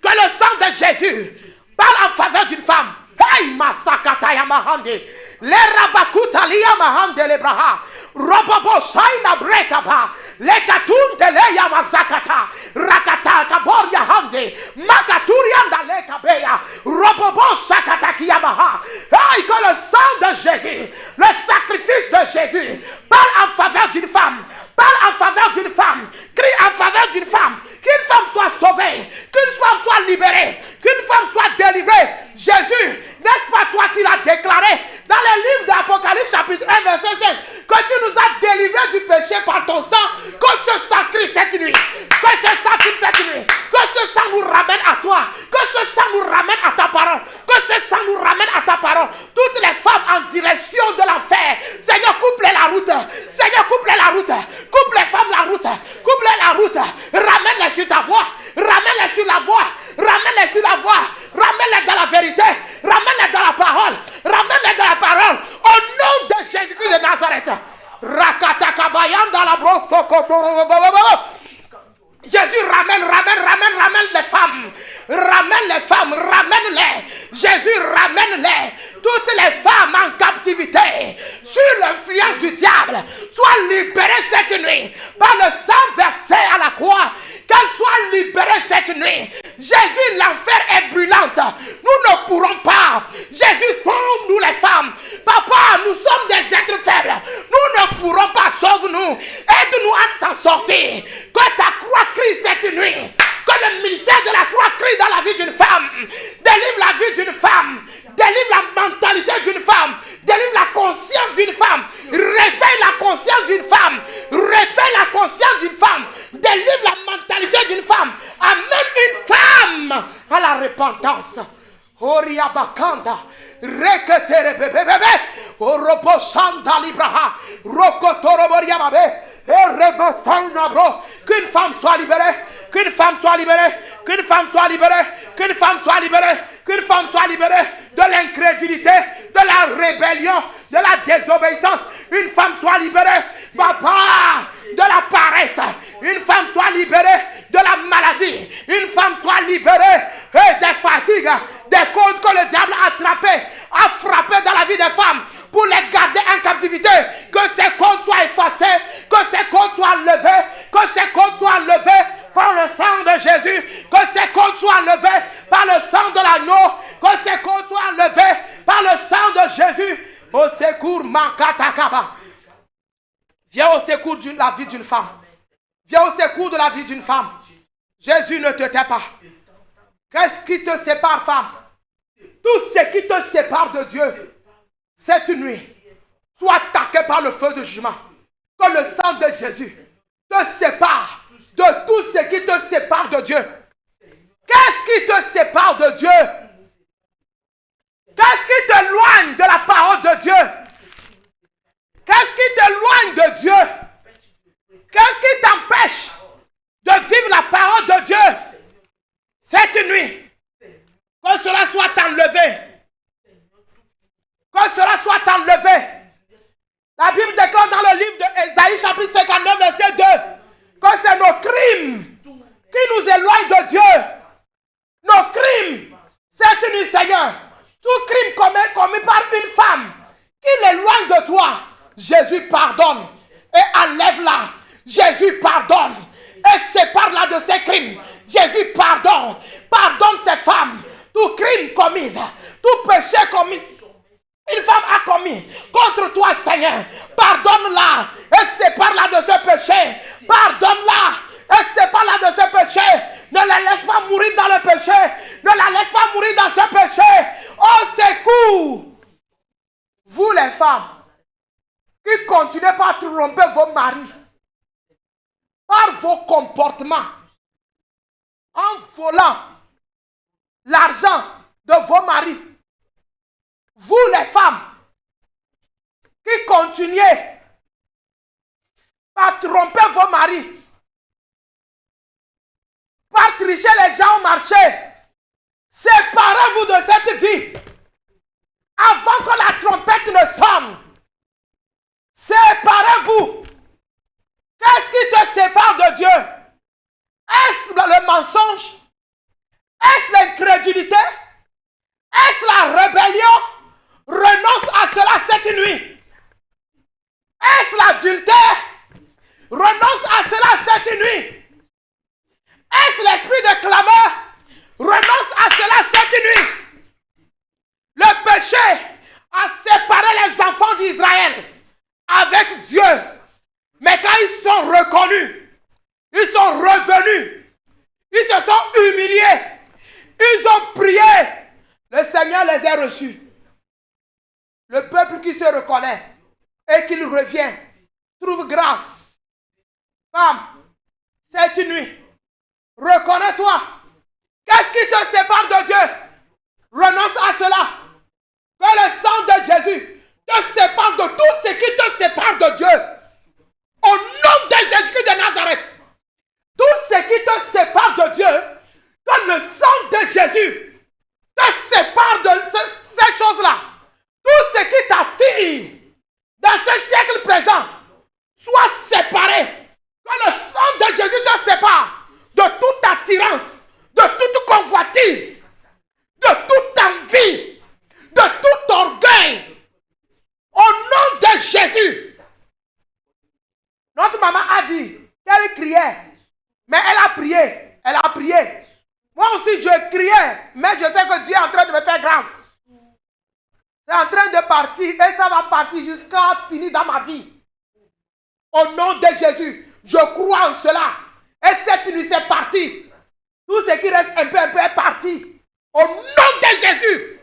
Que le sang de Jésus parle en faveur d'une femme. Hey Masakata Yamahande. Le Rabakuta Liyamahande Lebraha. Robobo Shaina Bretaba. Le Katun de Leya Mazakata. Rakata Kaboria Hande. Makaturianda Le Kabeya. Robobo Shakata Kiyamaha. Hey, que le sang de Jésus, le sacrifice de Jésus, parle en faveur d'une femme. Parle en faveur d'une femme. Crie en faveur d'une femme. Qu'une femme soit sauvée. Qu'une femme soit libérée. Qu'une femme soit délivrée. Jésus, n'est-ce pas toi qui l'as déclaré dans le livre d'Apocalypse chapitre 1 verset 5 que tu nous as délivrés du péché par ton sang. Que ce sang crie cette nuit. Que ce sang crie cette nuit. Que ce sang nous ramène à toi. Que ce sang nous ramène à ta parole. Que ce sang nous ramène à ta parole. Toutes les femmes en direction de l'enfer. Seigneur, coupe-les la route. Seigneur, coupe-les la route. Coupe les femmes la route. Coupe-les la route. Ramène-les sur ta voie. Ramène-les sur la voie. Ramène-les sur la voie. Ramène-les dans la vérité. Ramène-les dans la parole. Ramène-les dans la parole. Au nom de Jésus-Christ de Nazareth. Rakatakabayan dans la brosse. Jésus ramène les femmes. Ramène les femmes. Ramène-les. Jésus ramène-les. Toutes les femmes en captivité sur l'influence du diable soient libérées cette nuit par le sang versé à la croix. Qu'elles soient libérées cette nuit. Jésus, l'enfer est brûlante. Nous ne pourrons pas. Jésus, sauve-nous les femmes. Papa, nous sommes des êtres faibles. Nous ne pourrons pas. Sauve-nous. Aide-nous à s'en sortir. Que ta croix crie cette nuit. Que le ministère de la croix crie dans la vie d'une femme. Délivre la vie d'une femme. Délivre la mentalité d'une femme. Délivre la conscience d'une femme. Réveille la conscience d'une femme. Réveille la conscience d'une femme. Délivre la mentalité d'une femme. Amène une femme à la repentance. Oria bakanda. Reketere bebebebe. Orobo shanda libraha. Rokotoroboria babe. Qu'une femme soit libérée. Qu'une femme soit libérée. Qu'une femme soit libérée. Qu'une femme soit libérée. Qu'une femme soit libérée de l'incrédulité, de la rébellion, de la désobéissance. Une femme soit libérée, papa, de la paresse. Une femme soit libérée de la maladie. Une femme soit libérée des fatigues, des causes que le diable a attrapées, a frappées dans la vie des femmes pour les garder en captivité. Que ces causes soient effacées, que ces causes soient enlevées, que ces causes soient enlevées par le sang de Jésus, que ces causes soient enlevées par le sang de l'agneau, que ces causes soient enlevées par le sang de Jésus. Au secours, Makatakaba. Viens au secours de la vie d'une femme. Viens au secours de la vie d'une femme. Jésus ne te tait pas. Qu'est-ce qui te sépare, femme? Tout ce qui te sépare de Dieu, cette nuit, soit attaqué par le feu de jugement. Que le sang de Jésus te sépare de tout ce qui te sépare de Dieu. Qu'est-ce qui te sépare de Dieu? Qu'est-ce qui t'éloigne de la parole de Dieu? Qu'est-ce qui t'éloigne de Dieu? Qu'est-ce qui t'empêche de vivre la parole de Dieu cette nuit? Que cela soit enlevé. Que cela soit enlevé. La Bible déclare dans le livre d'Ésaïe chapitre 59 verset 2 que c'est nos crimes qui nous éloignent de Dieu. Nos crimes, cette nuit, Seigneur, tout crime commis par une femme qui l'éloigne de toi, Jésus pardonne et enlève-la. Jésus pardonne et sépare-la de ses crimes. Jésus pardonne ces femmes. Tout crime commis, tout péché commis Une femme a commis contre toi, Seigneur. Pardonne-la et sépare-la de ce péché. Pardonne-la et sépare-la de ce péché. Ne la laisse pas mourir dans le péché. Ne la laisse pas mourir dans ce péché. Au secours. Vous les femmes qui continuez par tromper vos maris par vos comportements en volant l'argent de vos maris. Vous les femmes qui continuez par tromper vos maris, par tricher les gens au marché, séparez-vous de cette vie avant que la trompette ne sonne. Séparez-vous. Qu'est-ce qui te sépare de Dieu? Est-ce le mensonge? Est-ce l'incrédulité? Est-ce la rébellion? Renonce à cela cette nuit. Est-ce l'adultère? Renonce à cela cette nuit. Est-ce l'esprit de clameur? Renonce à cela cette nuit. Le péché a séparé les enfants d'Israël avec Dieu. Mais quand ils sont reconnus, ils sont revenus, ils se sont humiliés, ils ont prié, le Seigneur les a reçus. Le peuple qui se reconnaît et qui revient trouve grâce. Femme, cette nuit, reconnais-toi. Qu'est-ce qui te sépare de Dieu? Renonce à cela. Que le sang de Jésus te sépare de tout ce qui te sépare de Dieu. Au nom de Jésus de Nazareth, tout ce qui te sépare de Dieu, que le sang de Jésus te sépare de ces choses-là. Tout ce qui t'attire dans ce siècle présent soit séparé. Que le sang de Jésus te sépare de toute attirance, de toute convoitise, de toute envie, de tout orgueil. Au nom de Jésus. Notre maman a dit qu'elle criait, mais elle a prié. Elle a prié. Moi aussi je criais, mais je sais que Dieu est en train de me faire grâce. C'est en train de partir et ça va partir jusqu'à finir dans ma vie. Au nom de Jésus, je crois en cela. Et cette nuit, c'est parti. Tout ce qui reste un peu est parti. Au nom de Jésus.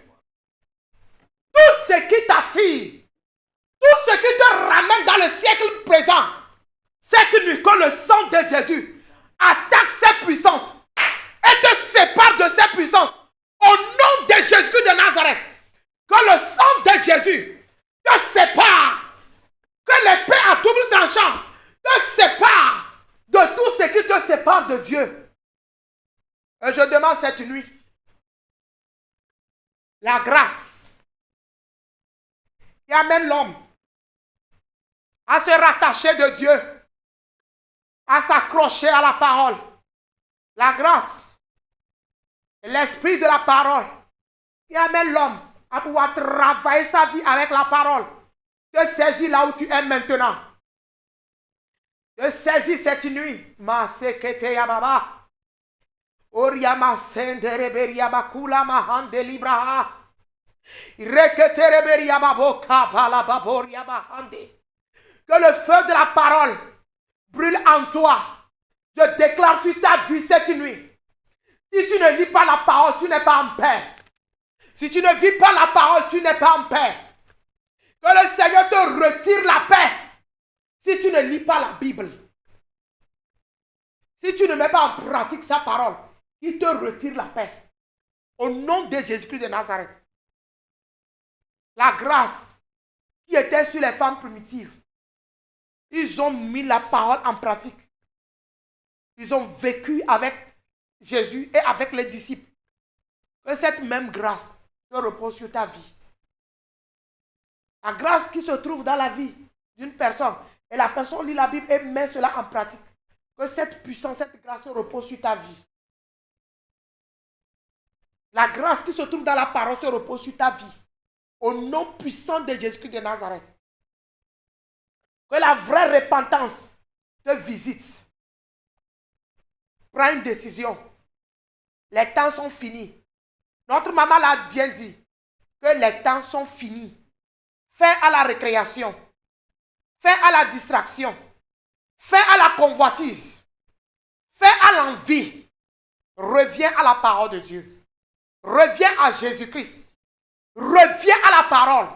Tout ce qui t'attire, tout ce qui te ramène dans le siècle présent, cette nuit, que le sang de Jésus attaque ces puissances et te sépare de ces puissances. Au nom de Jésus de Nazareth. Que le sang de Jésus te sépare. Que l'épée à double tranchant te sépare de tout ce qui te sépare de Dieu. Et je demande cette nuit la grâce qui amène l'homme à se rattacher de Dieu, à s'accrocher à la parole. La grâce et l'esprit de la parole qui amène l'homme à pouvoir travailler sa vie avec la parole. Te saisis là où tu es maintenant. Te saisis cette nuit. Ma sekete yababa. Oriama sendere yabakula mahande libraha. Reketere yababoka bala babor yabahande. Que le feu de la parole brûle en toi. Je déclare sur ta vie cette nuit. Si tu ne lis pas la parole, tu n'es pas en paix. Si tu ne vis pas la parole, tu n'es pas en paix. Que le Seigneur te retire la paix. Si tu ne lis pas la Bible. Si tu ne mets pas en pratique sa parole, il te retire la paix. Au nom de Jésus-Christ de Nazareth. La grâce qui était sur les femmes primitives. Ils ont mis la parole en pratique. Ils ont vécu avec Jésus et avec les disciples. Que cette même grâce te repose sur ta vie. La grâce qui se trouve dans la vie d'une personne. Et la personne lit la Bible et met cela en pratique. Que cette puissance, cette grâce se repose sur ta vie. La grâce qui se trouve dans la parole se repose sur ta vie. Au nom puissant de Jésus-Christ de Nazareth. Que la vraie repentance te visite. Prends une décision. Les temps sont finis. Notre maman l'a bien dit. Que les temps sont finis. fin à la récréation, fin à la distraction, fin à la convoitise, fin à l'envie. Reviens à la parole de Dieu. Reviens à Jésus-Christ. Reviens à la parole.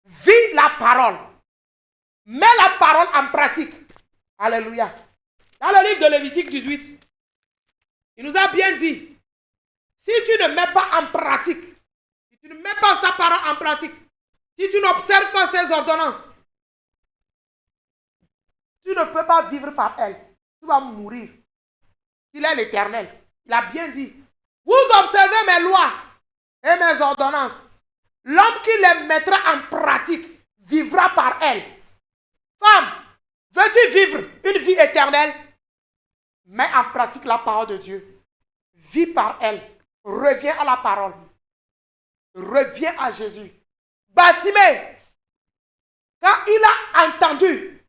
Vis la parole. Mets la parole en pratique. Alléluia. Dans le livre de Lévitique 18, il nous a bien dit, si tu ne mets pas en pratique, si tu ne mets pas sa parole en pratique, si tu n'observes pas ses ordonnances, tu ne peux pas vivre par elle. Tu vas mourir. Il est l'Éternel. Il a bien dit, vous observez mes lois et mes ordonnances. L'homme qui les mettra en pratique vivra par elles. Femme, veux-tu vivre une vie éternelle? Mets en pratique la parole de Dieu. Vis par elle. Reviens à la parole. Reviens à Jésus. Bartimée, quand il a entendu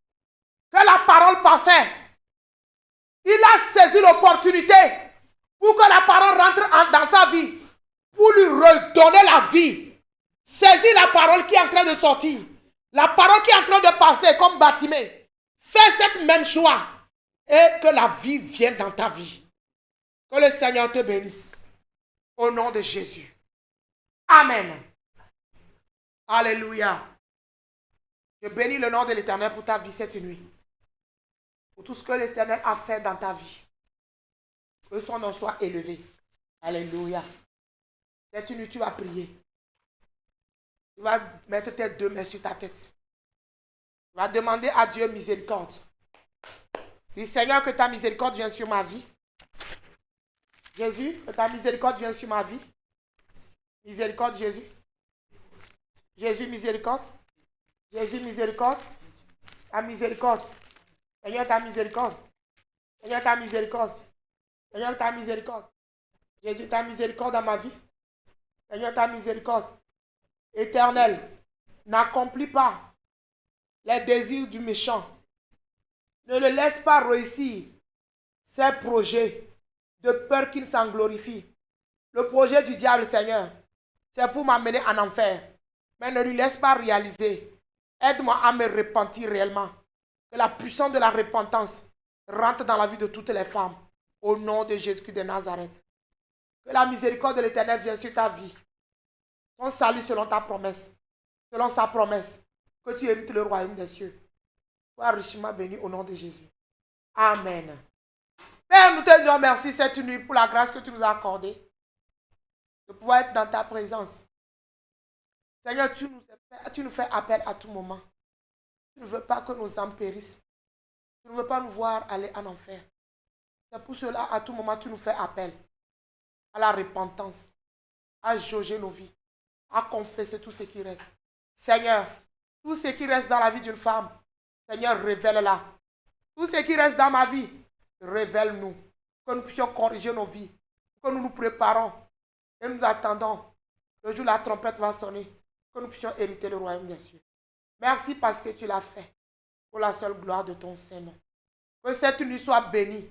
que la parole passait, il a saisi l'opportunité pour que la parole rentre dans sa vie, pour lui redonner la vie. Saisis la parole qui est en train de sortir. La parole qui est en train de passer comme Bartimée. Fais cette même choix et que la vie vienne dans ta vie. Que le Seigneur te bénisse. Au nom de Jésus. Amen. Alléluia. Je bénis le nom de l'Éternel pour ta vie cette nuit. Pour tout ce que l'Éternel a fait dans ta vie. Que son nom soit élevé. Alléluia. Cette nuit, tu vas prier. Tu vas mettre tes deux mains sur ta tête. Tu vas demander à Dieu miséricorde. Dis, Seigneur, que ta miséricorde vienne sur ma vie. Jésus, que ta miséricorde vienne sur ma vie. Miséricorde, Jésus. Jésus, miséricorde. Jésus, miséricorde. Ta miséricorde. Seigneur, ta miséricorde. Seigneur, ta miséricorde. Seigneur, ta miséricorde. Jésus, ta miséricorde dans ma vie. Seigneur, ta miséricorde. Éternel, n'accomplis pas les désirs du méchant. Ne le laisse pas réussir ses projets de peur qu'il s'en glorifie. Le projet du diable, Seigneur, c'est pour m'amener en enfer. Mais ne lui laisse pas réaliser. Aide-moi à me repentir réellement. Que la puissance de la repentance rentre dans la vie de toutes les femmes. Au nom de Jésus-Christ de Nazareth. Que la miséricorde de l'Éternel vienne sur ta vie. Ton salut selon ta promesse. Selon sa promesse. Que tu hérites le royaume des cieux. Sois richement béni au nom de Jésus. Amen. Père, nous te disons merci cette nuit pour la grâce que tu nous as accordée. De pouvoir être dans ta présence. Seigneur, tu nous fais appel à tout moment. Tu ne veux pas que nos âmes périssent. Tu ne veux pas nous voir aller en enfer. C'est pour cela, à tout moment, tu nous fais appel à la repentance, à jauger nos vies, à confesser tout ce qui reste. Seigneur, tout ce qui reste dans la vie d'une femme, Seigneur, révèle-la. Tout ce qui reste dans ma vie, révèle-nous. Que nous puissions corriger nos vies. Que nous nous préparons et nous attendons le jour où la trompette va sonner. Que nous puissions hériter le royaume des cieux. Merci parce que tu l'as fait. Pour la seule gloire de ton Saint-Nom. Que cette nuit soit bénie.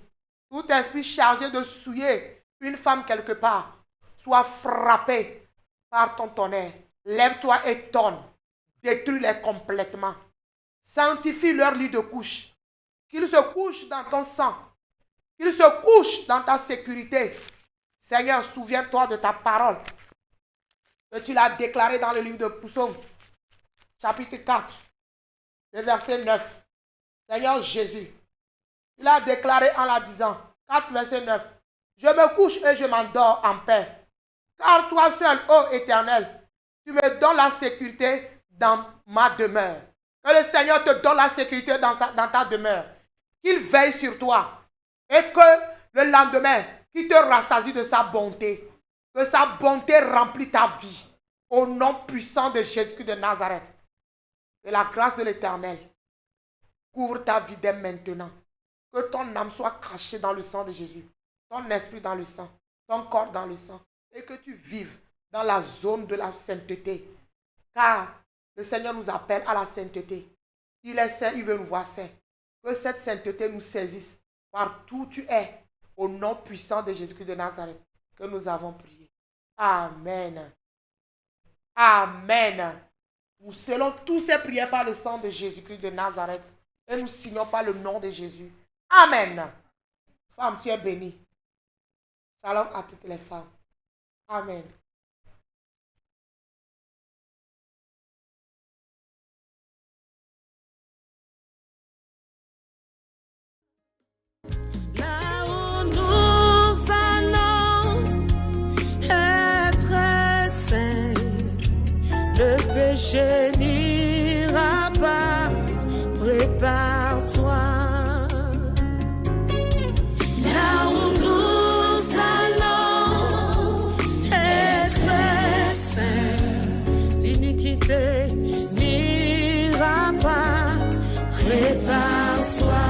Tout esprit chargé de souiller une femme quelque part soit frappé par ton tonnerre. Lève-toi et tonne. Détruis-les complètement. Sanctifie leur lit de couche. Qu'ils se couchent dans ton sang. Qu'ils se couchent dans ta sécurité. Seigneur, souviens-toi de ta parole. Que tu l'as déclaré dans le livre de Psaume, chapitre 4, le verset 9. Seigneur Jésus, tu l'as déclaré en la disant, 4, verset 9. Je me couche et je m'endors en paix. Car toi seul, ô Éternel, tu me donnes la sécurité dans ma demeure. Que le Seigneur te donne la sécurité dans ta demeure. Qu'il veille sur toi. Et que le lendemain, qu'il te rassasie de sa bonté. Que sa bonté remplit ta vie. Au nom puissant de Jésus de Nazareth. Que la grâce de l'Éternel couvre ta vie dès maintenant. Que ton âme soit cachée dans le sang de Jésus. Ton esprit dans le sang. Ton corps dans le sang. Et que tu vives dans la zone de la sainteté. Car le Seigneur nous appelle à la sainteté. Il est saint, il veut nous voir saints. Que cette sainteté nous saisisse partout où tu es. Au nom puissant de Jésus-Christ de Nazareth. Que nous avons prié. Amen. Amen. Nous scellons tous ces prières par le sang de Jésus-Christ de Nazareth. Et nous signons par le nom de Jésus. Amen. Femme, tu es bénie. Shalom à toutes les femmes. Amen. Là où nous allons être saints, le péché n'ira pas. Prépare-toi. Là où nous allons être saints, l'iniquité n'ira pas. Prépare-toi.